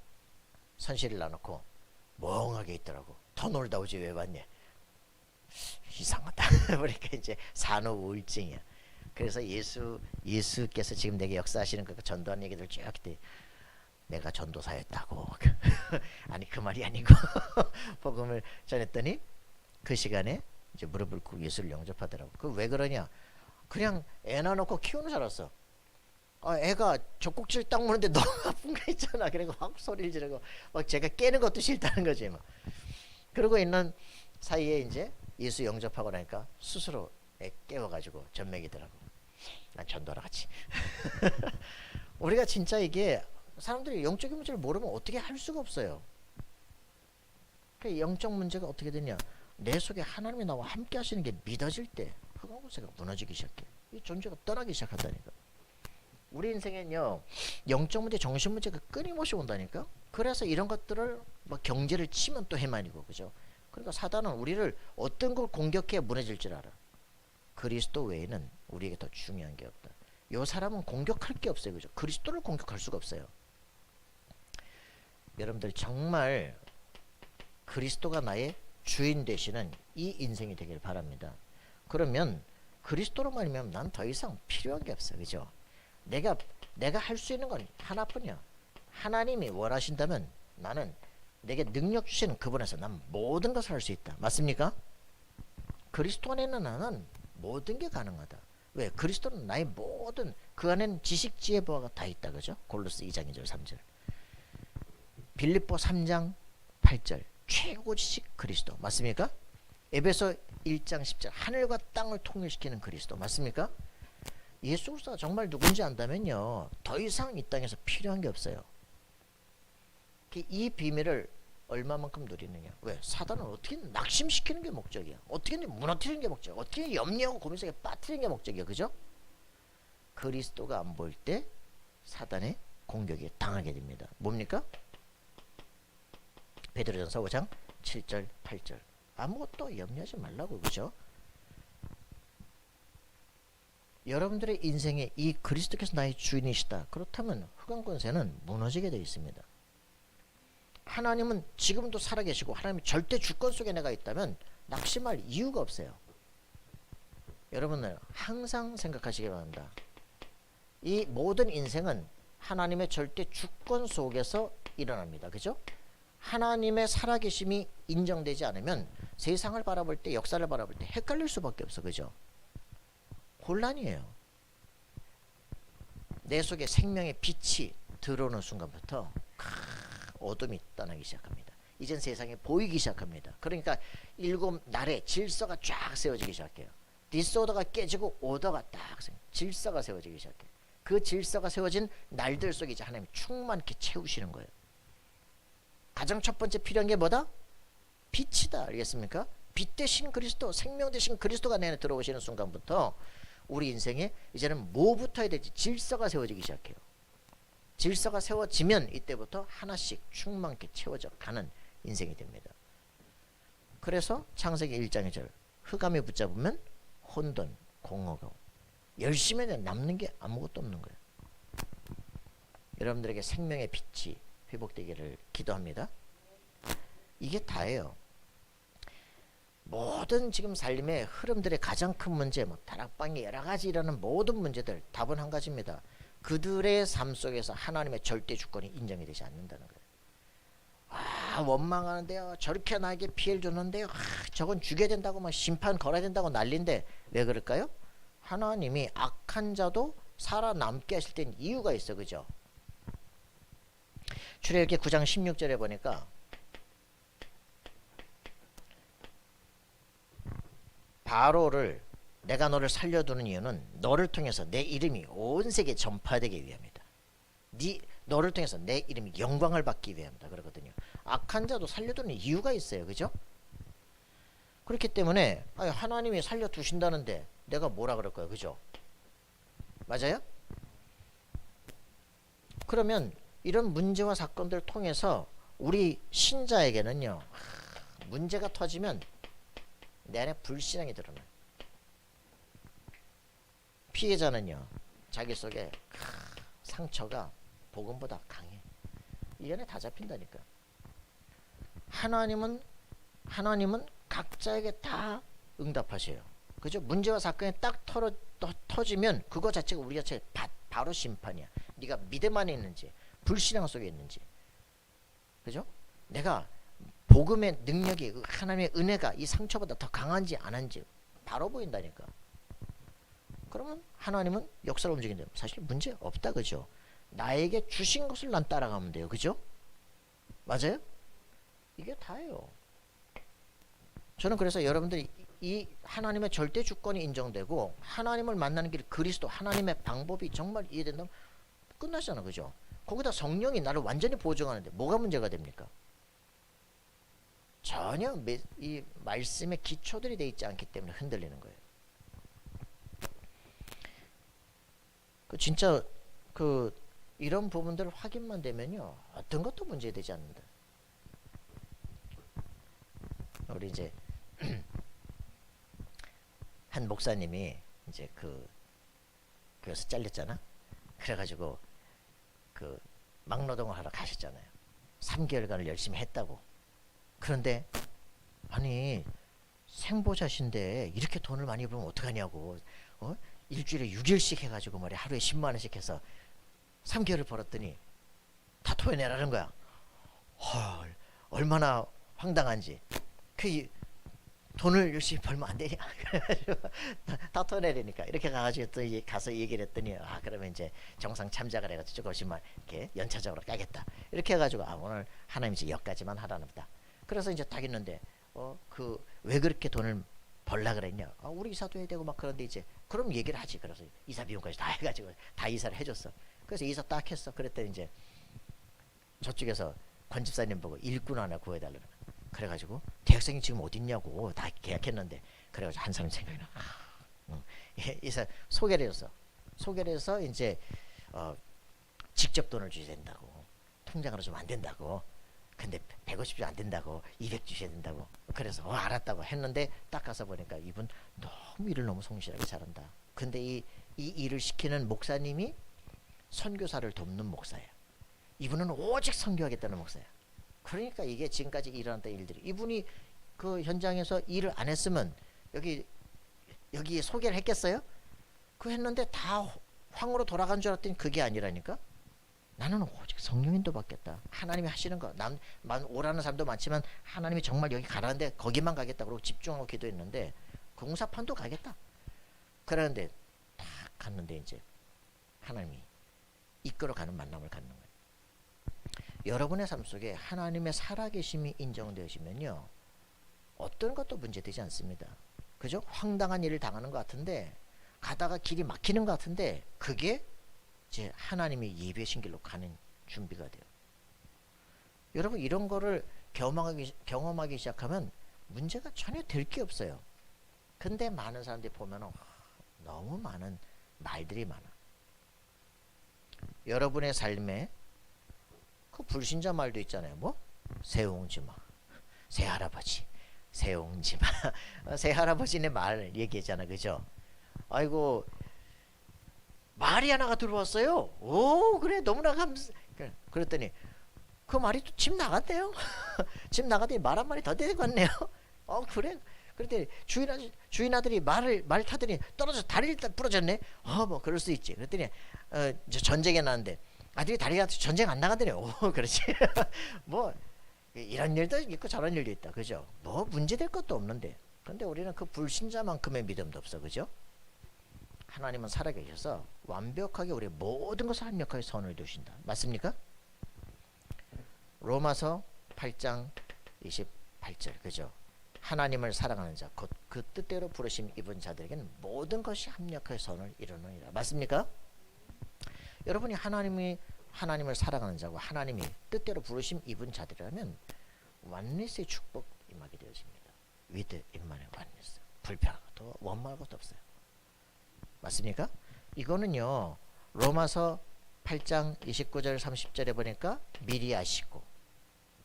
선실을 놔놓고 멍하게 있더라고. 더 놀다 오지 왜 왔냐? 이상하다. 그러니까 이제 산후 우울증이야. 그래서 예수께서 지금 내게 역사하시는 그 전도한 얘기들 쭉 때 내가 전도사였다고. 아니 그 말이 아니고 복음을 전했더니 그 시간에 이제 무릎을 꿇고 예수를 영접하더라고. 그 왜 그러냐? 그냥 애 낳아놓고 키우는 줄 알았어. 애가 젖꼭지를 딱 무는데 너무 아픈 거 있잖아. 그리고 확 소리를 지르고 막 제가 깨는 것도 싫다는 거지 막. 그러고 있는 사이에 이제 예수 영접하고 나니까 스스로 애 깨워가지고 전맥이더라고. 난 전도하러 갔지. 우리가 진짜 이게 사람들이 영적인 문제를 모르면 어떻게 할 수가 없어요. 그 영적 문제가 어떻게 되냐? 내 속에 하나님이 나와 함께 하시는 게 믿어질 때 흑암고세가 무너지기 시작해. 이 존재가 떠나기 시작한다니까. 우리 인생엔요 영적 문제, 정신 문제가 끊임없이 온다니까. 그래서 이런 것들을 뭐 경제를 치면 또 해만이고 그죠. 그러니까 사단은 우리를 어떤 걸 공격해 무너질 줄 알아. 그리스도 외에는 우리에게 더 중요한 게 없다. 요 사람은 공격할 게 없어요. 그죠? 그리스도를 공격할 수가 없어요. 여러분들 정말 그리스도가 나의 주인 되시는 이 인생이 되길 바랍니다. 그러면 그리스도로 말하면 난 더 이상 필요한 게 없어. 그죠? 내가 할 수 있는 건 하나뿐이야. 하나님이 원하신다면 나는 내게 능력 주시는 그분에서 난 모든 것을 할 수 있다. 맞습니까? 그리스도 안에는 나는 모든 게 가능하다. 왜? 그리스도는 나의 모든 그 안에는 지식, 지혜, 보화가 다 있다. 그죠? 골로새 2장 2절 3절. 빌립보 3장 8절. 최고 지식 그리스도. 맞습니까? 에베소 1장 10절. 하늘과 땅을 통일시키는 그리스도. 맞습니까? 예수 그리스도가 정말 누군지 안다면요. 더 이상 이 땅에서 필요한 게 없어요. 이 비밀을 얼마만큼 누리느냐. 왜? 사단은 어떻게 낙심시키는 게 목적이야. 어떻게 무너뜨리는 게 목적이야. 어떻게 염려하고 고민 속에 빠뜨리는 게 목적이야. 그죠? 그리스도가 안 보일 때 사단의 공격에 당하게 됩니다. 뭡니까? 베드로전서 5장 7절 8절. 아무것도 염려하지 말라고. 그죠? 여러분들의 인생에 이 그리스도께서 나의 주인이시다. 그렇다면 흑암권세는 무너지게 되어 있습니다. 하나님은 지금도 살아계시고 하나님이 절대 주권 속에 내가 있다면 낙심할 이유가 없어요. 여러분들 항상 생각하시기 바랍니다. 이 모든 인생은 하나님의 절대 주권 속에서 일어납니다. 그죠? 하나님의 살아계심이 인정되지 않으면 세상을 바라볼 때, 역사를 바라볼 때 헷갈릴 수밖에 없어. 그죠? 혼란이에요. 내 속에 생명의 빛이 들어오는 순간부터 어둠이 떠나기 시작합니다. 이젠 세상에 보이기 시작합니다. 그러니까 7날에 질서가 쫙 세워지기 시작해요. 디스오더가 깨지고 오더가 딱 질서가 세워지기 시작해요. 그 질서가 세워진 날들 속에 이제 하나님 충만케 채우시는 거예요. 가장 첫 번째 필요한 게 뭐다? 빛이다. 알겠습니까? 빛 대신 그리스도, 생명 대신 그리스도가 내 안에 들어오시는 순간부터 우리 인생에 이제는 뭐부터 해야 될지 질서가 세워지기 시작해요. 질서가 세워지면 이때부터 하나씩 충만케 채워져 가는 인생이 됩니다. 그래서 창세기 1장 2절 흑암에 붙잡으면 혼돈, 공허가 열심히 해도 남는 게 아무것도 없는 거예요. 여러분들에게 생명의 빛이 회복되기를 기도합니다. 이게 다예요. 모든 지금 삶의 흐름들의 가장 큰 문제, 뭐 다락방의 여러 가지 일어나는 모든 문제들 답은 한 가지입니다. 그들의 삶 속에서 하나님의 절대 주권이 인정이 되지 않는다는 거예요. 아, 원망하는데요. 저렇게 나에게 피해를 줬는데요. 저건 죽여야 된다고 막 심판 걸어야 된다고 난리인데 왜 그럴까요? 하나님이 악한 자도 살아남게 하실 땐 이유가 있어. 그죠? 출애굽기 9장 16절에 보니까 바로를 내가 너를 살려두는 이유는 너를 통해서 내 이름이 온 세계에 전파되기 위함이다. 너를 통해서 내 이름이 영광을 받기 위함이다. 그러거든요. 악한 자도 살려두는 이유가 있어요. 그죠? 그렇기 때문에 하나님이 살려두신다는데 내가 뭐라 그럴 거야. 그죠? 맞아요? 그러면 이런 문제와 사건들을 통해서 우리 신자에게는요. 문제가 터지면 내 안에 불신앙이 드러나요. 피해자는요. 자기 속에 상처가 복음보다 강해. 이 안에 다 잡힌다니까. 하나님은 각자에게 다 응답하셔요. 그죠? 문제와 사건이 딱 터지면 그거 자체가 우리 자체 바로 심판이야. 네가 믿음 안에 있는지 불신앙 속에 있는지. 그죠? 내가 복음의 능력이 하나님의 은혜가 이 상처보다 더 강한지 안 한지 바로 보인다니까. 그러면 하나님은 역사를 움직인다. 사실 문제 없다. 그죠? 나에게 주신 것을 난 따라가면 돼요. 그죠? 맞아요? 이게 다예요. 저는 그래서 여러분들이 이 하나님의 절대 주권이 인정되고 하나님을 만나는 길 그리스도 하나님의 방법이 정말 이해된다면 끝나잖아. 그죠? 거기다 성령이 나를 완전히 보증하는데 뭐가 문제가 됩니까? 전혀 이 말씀의 기초들이 되어 있지 않기 때문에 흔들리는 거예요. 진짜 이런 부분들 확인만 되면요. 어떤 것도 문제되지 않는다. 우리 이제 한 목사님이 이제 교회에서 잘렸잖아. 그래가지고 막노동을 하러 가셨잖아요. 3개월간을 열심히 했다고. 그런데 아니 생보자신데 이렇게 돈을 많이 벌면 어떡하냐고. 일주일에 6일씩 해가지고 말이야. 하루에 10만 원씩 해서 3개월을 벌었더니 다 토해내라는 거야. 헐, 얼마나 황당한지. 돈을 열심히 벌면 안 되냐. 다 토해내려니까. 이렇게 가가지고 또 이제 가서 얘기를 했더니 그러면 이제 정상 참작을 해가지고 조금씩만 이렇게 연차적으로 까겠다. 이렇게 해가지고 오늘 하나님 이제 여기까지만 하라는 거다. 그래서 이제 딱 있는데 왜 그렇게 돈을 벌라 그랬냐. 우리 이사도 해야 되고 막 그런데 이제 그럼 얘기를 하지. 그래서 이사 비용까지 다 해가지고 다 이사를 해줬어. 그래서 이사 딱 했어. 그랬더니 이제 저쪽에서 권집사님 보고 일꾼 하나 구해달라는 거야. 그래가지고 대학생이 지금 어딨냐고 다 계약했는데 그래가지고 한 사람 생각이 나. 이사 소개를 해줬어. 소개를 해서 이제 직접 돈을 주셔야 된다고. 통장으로 좀 안 된다고. 근데 150주 안 된다고 200 주셔야 된다고. 그래서 알았다고 했는데 딱 가서 보니까 이분 너무 일을 너무 성실하게 잘한다. 근데 이 일을 시키는 목사님이 선교사를 돕는 목사예요. 이분은 오직 선교하겠다는 목사예요. 그러니까 이게 지금까지 일어났던 일들이 이분이 그 현장에서 일을 안 했으면 여기 소개를 했겠어요? 했는데 다 황으로 돌아간 줄 알았더니 그게 아니라니까. 나는 오직 성령인도 받겠다. 하나님이 하시는 거. 오라는 사람도 많지만 하나님이 정말 여기 가라는데 거기만 가겠다. 그러고 집중하고 기도했는데 공사판도 가겠다. 그러는데 딱 갔는데 이제 하나님이 이끌어가는 만남을 갖는 거예요. 여러분의 삶 속에 하나님의 살아계심이 인정되시면요, 어떤 것도 문제되지 않습니다. 그죠? 황당한 일을 당하는 것 같은데, 가다가 길이 막히는 것 같은데, 그게 이제 하나님이 예비하신 길로 가는 준비가 돼요. 여러분, 이런 거를 경험하기 시작하면 문제가 전혀 될 게 없어요. 근데 많은 사람들이 보면 너무 많은 말들이 많아. 여러분의 삶에 그 불신자 말도 있잖아요. 뭐? 새옹지마, 새할아버지, 새옹지마. 새할아버지네 말 얘기했잖아. 그죠? 아이고, 말이 하나가 들어왔어요. 오, 그래, 너무나 그랬더니 그 말이 또 집 나갔대요. 집 나갔더니 말 한 마리 더 데려갔네요. 그래. 그랬더니 주인 아들이 말 타더니 떨어져 다리를 부러졌네. 뭐 그럴 수 있지. 그랬더니 전쟁에 나는데 아들이 다리가 전쟁 안 나가더니 그렇지. 뭐 이런 일도 있고 저런 일도 있다. 그죠? 뭐 문제될 것도 없는데. 근데 우리는 그 불신자만큼의 믿음도 없어. 그죠? 하나님은 살아계셔서 완벽하게 우리 모든 것을 합력하게 선을 두신다. 맞습니까? 로마서 8장 28절. 그죠? 하나님을 사랑하는 자, 곧 그 뜻대로 부르심 입은 자들에게는 모든 것이 합력하여 선을 이루느니라. 맞습니까? 여러분이 하나님을 사랑하는 자고 하나님이 뜻대로 부르심 입은 자들이라면 완리스의 축복 임하게 되어집니다. with 임만의 완리스. 불편한 것도 원망할 것도 없어요. 맞습니까? 이거는요, 로마서 8장 29절 30절에 보니까 미리 아시고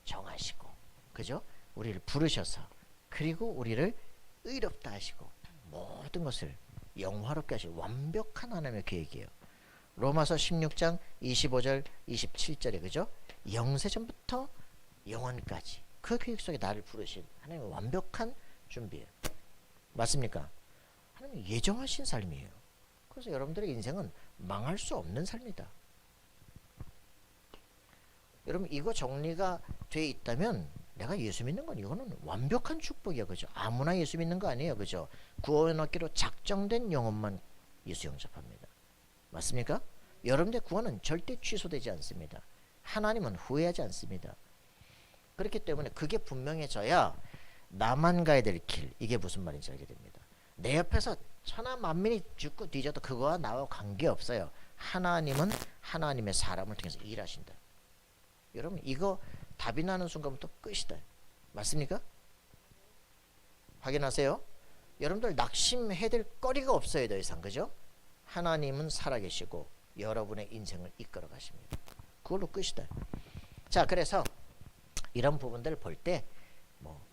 정하시고, 그죠? 우리를 부르셔서, 그리고 우리를 의롭다 하시고 모든 것을 영화롭게 하시고 완벽한 하나님의 계획이에요. 로마서 16장 25절 27절에, 그죠? 영세전부터 영원까지 그 계획 속에 나를 부르신 하나님의 완벽한 준비예요. 맞습니까? 하나님이 예정하신 삶이에요. 그래서 여러분들의 인생은 망할 수 없는 삶이다. 여러분, 이거 정리가 돼 있다면 내가 예수 믿는 건 이거는 완벽한 축복이야. 그죠? 아무나 예수 믿는 거 아니에요. 그죠? 구원 얻기로 작정된 영혼만 예수 영접합니다. 맞습니까? 여러분의 구원은 절대 취소되지 않습니다. 하나님은 후회하지 않습니다. 그렇기 때문에 그게 분명해져야 나만 가야 될 길, 이게 무슨 말인지 알게 됩니다. 내 옆에서 천하 만민이 죽고 뒤져도 그거와 나와 관계없어요. 하나님은 하나님의 사람을 통해서 일하신다. 여러분, 이거 답이 나는 순간부터 끝이다. 맞습니까? 확인하세요. 여러분들 낙심해야 될 거리가 없어요. 더 이상. 그죠? 하나님은 살아계시고 여러분의 인생을 이끌어 가십니다. 그걸로 끝이다. 자, 그래서 이런 부분들을 볼 때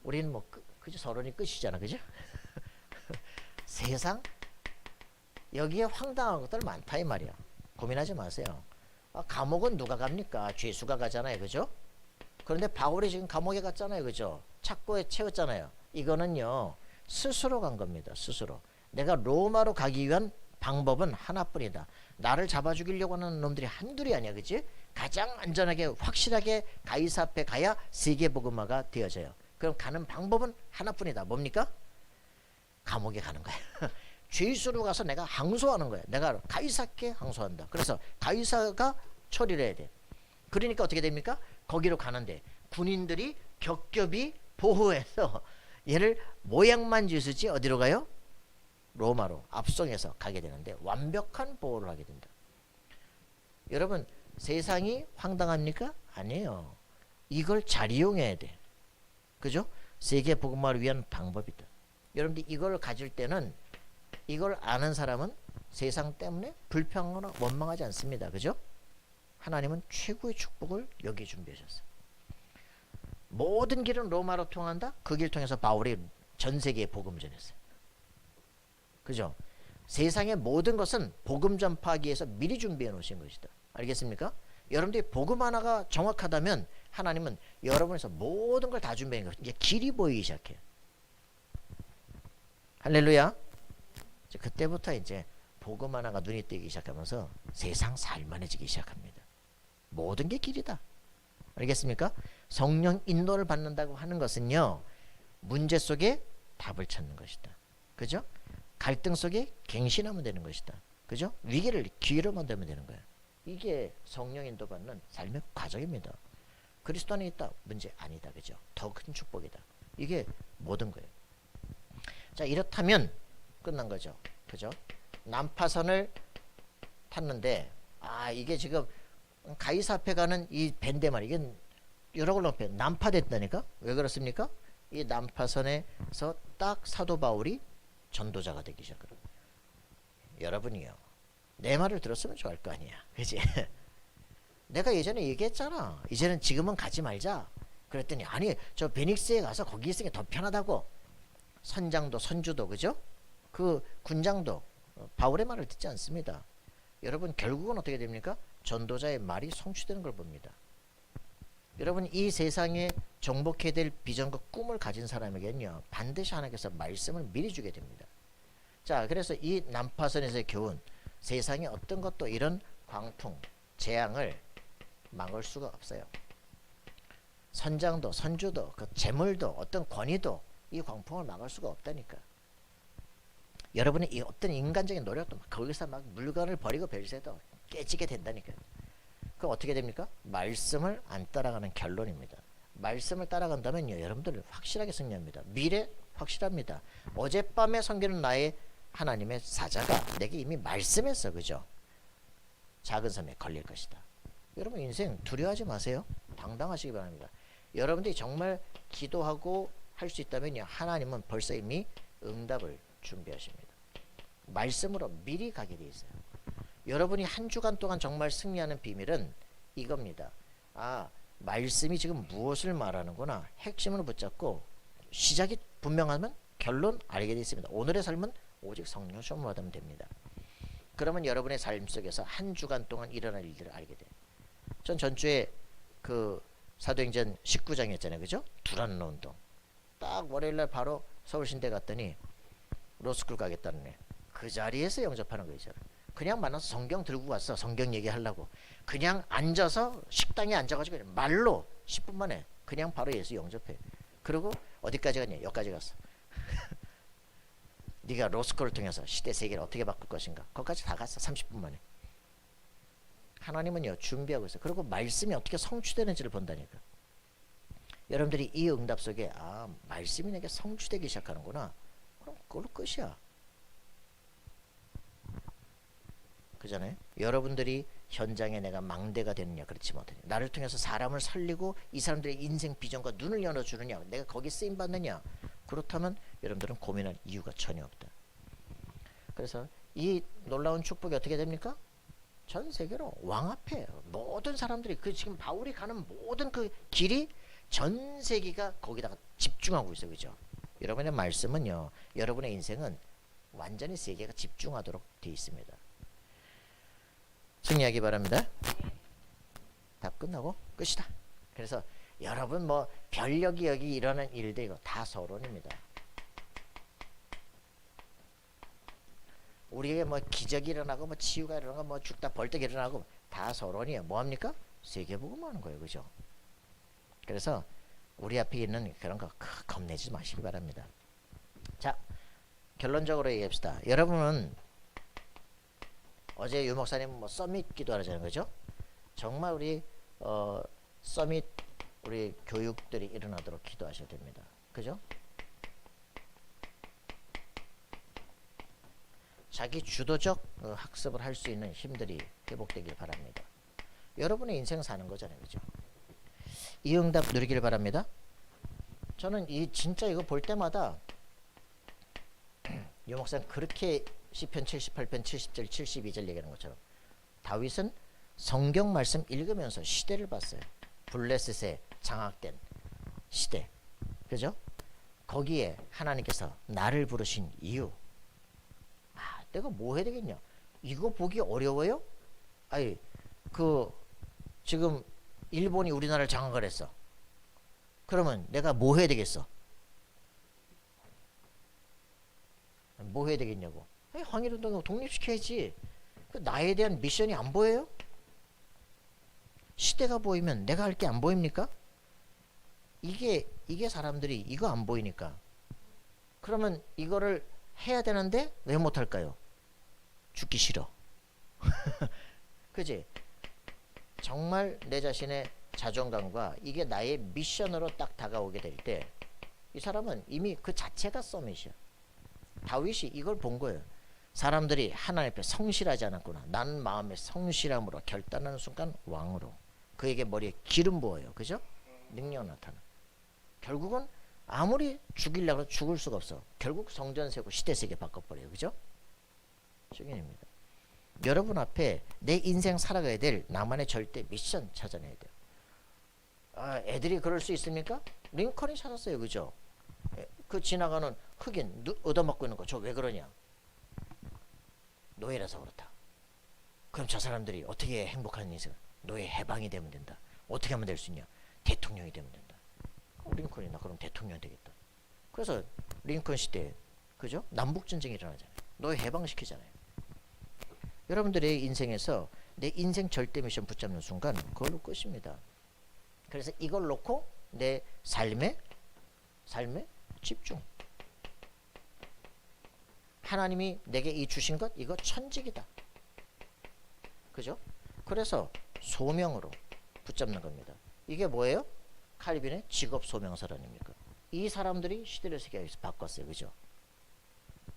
우리는 그죠? 서론이 끝이잖아. 그죠? 세상 여기에 황당한 것들 많다 이 말이야. 고민하지 마세요. 감옥은 누가 갑니까? 죄수가 가잖아요. 그죠? 그런데 바울이 지금 감옥에 갔잖아요. 그죠? 착고에 채웠잖아요. 이거는요, 스스로 간 겁니다. 스스로. 내가 로마로 가기 위한 방법은 하나뿐이다. 나를 잡아 죽이려고 하는 놈들이 한둘이 아니야. 그치? 가장 안전하게 확실하게 가이사 앞에 가야 세계복음화가 되어져요. 그럼 가는 방법은 하나뿐이다. 뭡니까? 감옥에 가는 거야. 죄수로 가서 내가 항소하는 거야. 내가 가이사께 항소한다. 그래서 가이사가 처리를 해야 돼. 그러니까 어떻게 됩니까? 거기로 가는데 군인들이 겹겹이 보호해서 얘를 모양만 지으지 어디로 가요? 로마로 압송해서 가게 되는데 완벽한 보호를 하게 된다. 여러분, 세상이 황당합니까? 아니에요. 이걸 잘 이용해야 돼. 그죠? 세계 복음화를 위한 방법이다. 여러분들 이걸 가질 때는, 이걸 아는 사람은 세상 때문에 불평하거나 원망하지 않습니다. 그죠? 하나님은 최고의 축복을 여기에 준비하셨어요. 모든 길은 로마로 통한다. 그 길 통해서 바울이 전 세계에 복음 전했어요. 그죠? 세상의 모든 것은 복음 전파하기 위해서 미리 준비해 놓으신 것이다. 알겠습니까? 여러분들이 복음 하나가 정확하다면 하나님은 여러분에서 모든 걸 다 준비해 놓은 거예요. 이제 길이 보이기 시작해요. 할렐루야. 그때부터 이제 복음 하나가 눈이 뜨기 시작하면서 세상 살만해지기 시작합니다. 모든 게 길이다. 알겠습니까? 성령 인도를 받는다고 하는 것은요, 문제 속에 답을 찾는 것이다. 그죠? 갈등 속에 갱신하면 되는 것이다. 그죠? 위기를 기회로 만들면 되는 거야. 이게 성령 인도 받는 삶의 과정입니다. 그리스도 안에 있다. 문제 아니다. 그죠? 더 큰 축복이다. 이게 모든 거예요. 자, 이렇다면 끝난 거죠. 그죠? 난파선을 탔는데 이게 지금 가이사 앞에 가는 이 밴데만 이게 여러 걸로 난파됐다니까? 왜 그렇습니까? 이 난파선에서 딱 사도 바울이 전도자가 되기 시작해요. 여러분이요. 내 말을 들었으면 좋을 거 아니야. 그지? 내가 예전에 얘기했잖아. 이제는 지금은 가지 말자. 그랬더니 아니 저 베닉스에 가서 거기 있으니 더 편하다고. 선장도 선주도 그죠? 그 군장도 바울의 말을 듣지 않습니다. 여러분 결국은 어떻게 됩니까? 전도자의 말이 성취되는 걸 봅니다. 여러분 이 세상에 정복해야 될 비전과 꿈을 가진 사람에게는요 반드시 하나님께서 말씀을 미리 주게 됩니다. 자, 그래서 이 난파선에서의 교훈, 세상에 어떤 것도 이런 광풍, 재앙을 막을 수가 없어요. 선장도 선주도 그 재물도 어떤 권위도 이 광풍을 막을 수가 없다니까. 여러분의 이 어떤 인간적인 노력도 막 거기서 막 물건을 버리고 별세도 깨지게 된다니까요. 그럼 어떻게 됩니까? 말씀을 안 따라가는 결론입니다. 말씀을 따라간다면요 여러분들 확실하게 승리합니다. 미래 확실합니다. 어젯밤에 섬기는 나의 하나님의 사자가 내게 이미 말씀했어. 그죠? 작은 섬에 걸릴 것이다. 여러분 인생 두려워하지 마세요. 당당하시기 바랍니다. 여러분들이 정말 기도하고 할 수 있다면요 하나님은 벌써 이미 응답을 준비하십니다. 말씀으로 미리 가게 돼 있어요. 여러분이 한 주간 동안 정말 승리하는 비밀은 이겁니다. 말씀이 지금 무엇을 말하는구나. 핵심을 붙잡고 시작이 분명하면 결론 알게 돼 있습니다. 오늘의 삶은 오직 성령 시험을 받으면 됩니다. 그러면 여러분의 삶 속에서 한 주간 동안 일어날 일들을 알게 돼요. 전 전주에 그 사도행전 19장이었잖아요. 그죠? 두란노 운동. 딱 월요일날 바로 서울신대 갔더니 로스쿨 가겠다는 애. 그 자리에서 영접하는 거죠. 그냥 만나서 성경 들고 갔어. 성경 얘기하려고. 그냥 앉아서 식당에 앉아가지고 말로 10분 만에 그냥 바로 예수 영접해. 그리고 어디까지 갔냐? 여기까지 갔어. 네가 로스쿨을 통해서 시대 세계를 어떻게 바꿀 것인가? 거기까지 다 갔어. 30분 만에. 하나님은요 준비하고 있어요. 그리고 말씀이 어떻게 성취되는지를 본다니까. 여러분들이 이 응답 속에 말씀이 내게 성취되기 시작하는구나. 그럼 그걸로 끝이야. 그잖아요. 여러분들이 현장에 내가 망대가 되느냐 그렇지 못하냐. 나를 통해서 사람을 살리고 이 사람들의 인생 비전과 눈을 열어주느냐. 내가 거기 쓰임받느냐. 그렇다면 여러분들은 고민할 이유가 전혀 없다. 그래서 이 놀라운 축복이 어떻게 됩니까? 전 세계로 왕앞에 모든 사람들이 그 지금 바울이 가는 모든 그 길이 전 세계가 거기다가 집중하고 있어요. 그죠? 여러분의 말씀은요. 여러분의 인생은 완전히 세계가 집중하도록 되어 있습니다. 승리하기 바랍니다. 다 끝나고 끝이다. 그래서 여러분 뭐 별력이 여기 일어난 일들 이거 다 서론입니다. 우리에게 뭐 기적이 일어나고 뭐 치유가 일어나고 뭐 죽다 벌떡 일어나고 다 서론이에요. 뭐합니까? 세계복음 하는 거예요. 그죠? 그래서 우리 앞에 있는 그런 거 겁내지 마시기 바랍니다. 자, 결론적으로 얘기합시다. 여러분은 어제 유 목사님 뭐 서밋 기도하잖아요. 그죠? 정말 우리 서밋 우리 교육들이 일어나도록 기도하셔야 됩니다. 그죠? 자기 주도적 학습을 할 수 있는 힘들이 회복되길 바랍니다. 여러분의 인생 사는 거잖아요. 그죠? 이 응답 누리길 바랍니다. 저는 진짜 이거 볼 때마다 유 목사님 그렇게 시편 78편 70절 72절 얘기하는 것처럼 다윗은 성경 말씀 읽으면서 시대를 봤어요. 블레셋에 장악된 시대. 그죠? 거기에 하나님께서 나를 부르신 이유. 내가 뭐 해야 되겠냐? 이거 보기 어려워요? 지금 일본이 우리나라를 장악을 했어. 그러면 내가 뭐 해야 되겠어? 뭐 해야 되겠냐고. 항일운동 독립시켜야지. 나에 대한 미션이 안 보여요? 시대가 보이면 내가 할 게 안 보입니까? 이게 사람들이 이거 안 보이니까. 그러면 이거를 해야 되는데 왜 못할까요? 죽기 싫어. 그지? 정말 내 자신의 자존감과 이게 나의 미션으로 딱 다가오게 될 때 이 사람은 이미 그 자체가 서밋이야. 다윗이 이걸 본 거예요. 사람들이 하나님 앞에 성실하지 않았구나. 난 마음의 성실함으로 결단하는 순간 왕으로. 그에게 머리에 기름 부어요. 그죠? 능력 나타나. 결국은 아무리 죽이려고 해도 죽을 수가 없어. 결국 성전 세우고 시대 세계 바꿔버려요. 그죠? 증인입니다. 여러분 앞에 내 인생 살아가야 될 나만의 절대 미션 찾아내야 돼요. 아, 애들이 그럴 수 있습니까? 링컨이 찾았어요. 그죠? 그 지나가는 흑인 얻어먹고 있는 거 저 왜 그러냐? 노예라서 그렇다. 그럼 저 사람들이 어떻게 행복한 인생? 노예 해방이 되면 된다. 어떻게 하면 될 수 있냐? 대통령이 되면 된다. 링컨이 나 그럼 대통령 되겠다. 그래서 링컨 시대에 그죠? 남북 전쟁이 일어나잖아요. 노예 해방시키잖아요. 여러분들의 인생에서 내 인생 절대 미션 붙잡는 순간 그걸로 끝입니다. 그래서 이걸 놓고 내 삶에 집중. 하나님이 내게 이 주신 것 이거 천직이다. 그죠? 그래서 소명으로 붙잡는 겁니다. 이게 뭐예요? 칼빈의 직업 소명설 아닙니까? 이 사람들이 시대를 세계에서 바꿨어요. 그죠?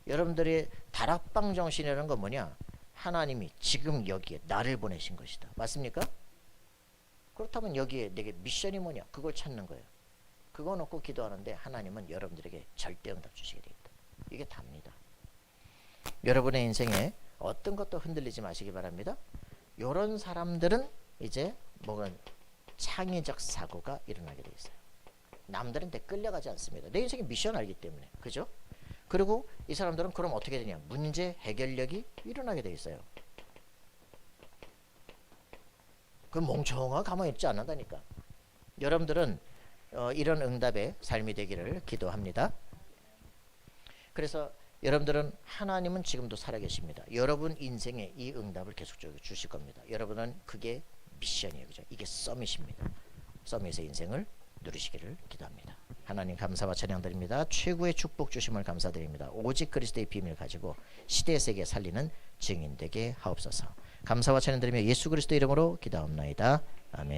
여러분들의 다락방 정신이라는 건 뭐냐? 하나님이 지금 여기에 나를 보내신 것이다. 맞습니까? 그렇다면 여기에 내게 미션이 뭐냐? 그걸 찾는 거예요. 그거 놓고 기도하는데 하나님은 여러분들에게 절대 응답 주시게 되겠다. 이게 답니다. 여러분의 인생에 어떤 것도 흔들리지 마시기 바랍니다. 이런 사람들은 이제 뭐가 창의적 사고가 일어나게 돼 있어요. 남들한테 끌려가지 않습니다. 내 인생의 미션 알기 때문에. 그죠? 그리고 이 사람들은 그럼 어떻게 되냐? 문제 해결력이 일어나게 돼 있어요. 그 멍청하게 가만히 있지 않는다니까. 여러분들은 이런 응답의 삶이 되기를 기도합니다. 그래서 여러분들은 하나님은 지금도 살아계십니다. 여러분 인생에 이 응답을 계속적으로 주실 겁니다. 여러분은 그게 미션이에요. 그죠? 이게 서밋입니다. 서밋의 인생을 누리시기를 기도합니다. 하나님 감사와 찬양 드립니다. 최고의 축복 주심을 감사드립니다. 오직 그리스도의 비밀을 가지고 시대 세계 살리는 증인 되게 하옵소서. 감사와 찬양 드리며 예수 그리스도 이름으로 기도합나이다. 아멘.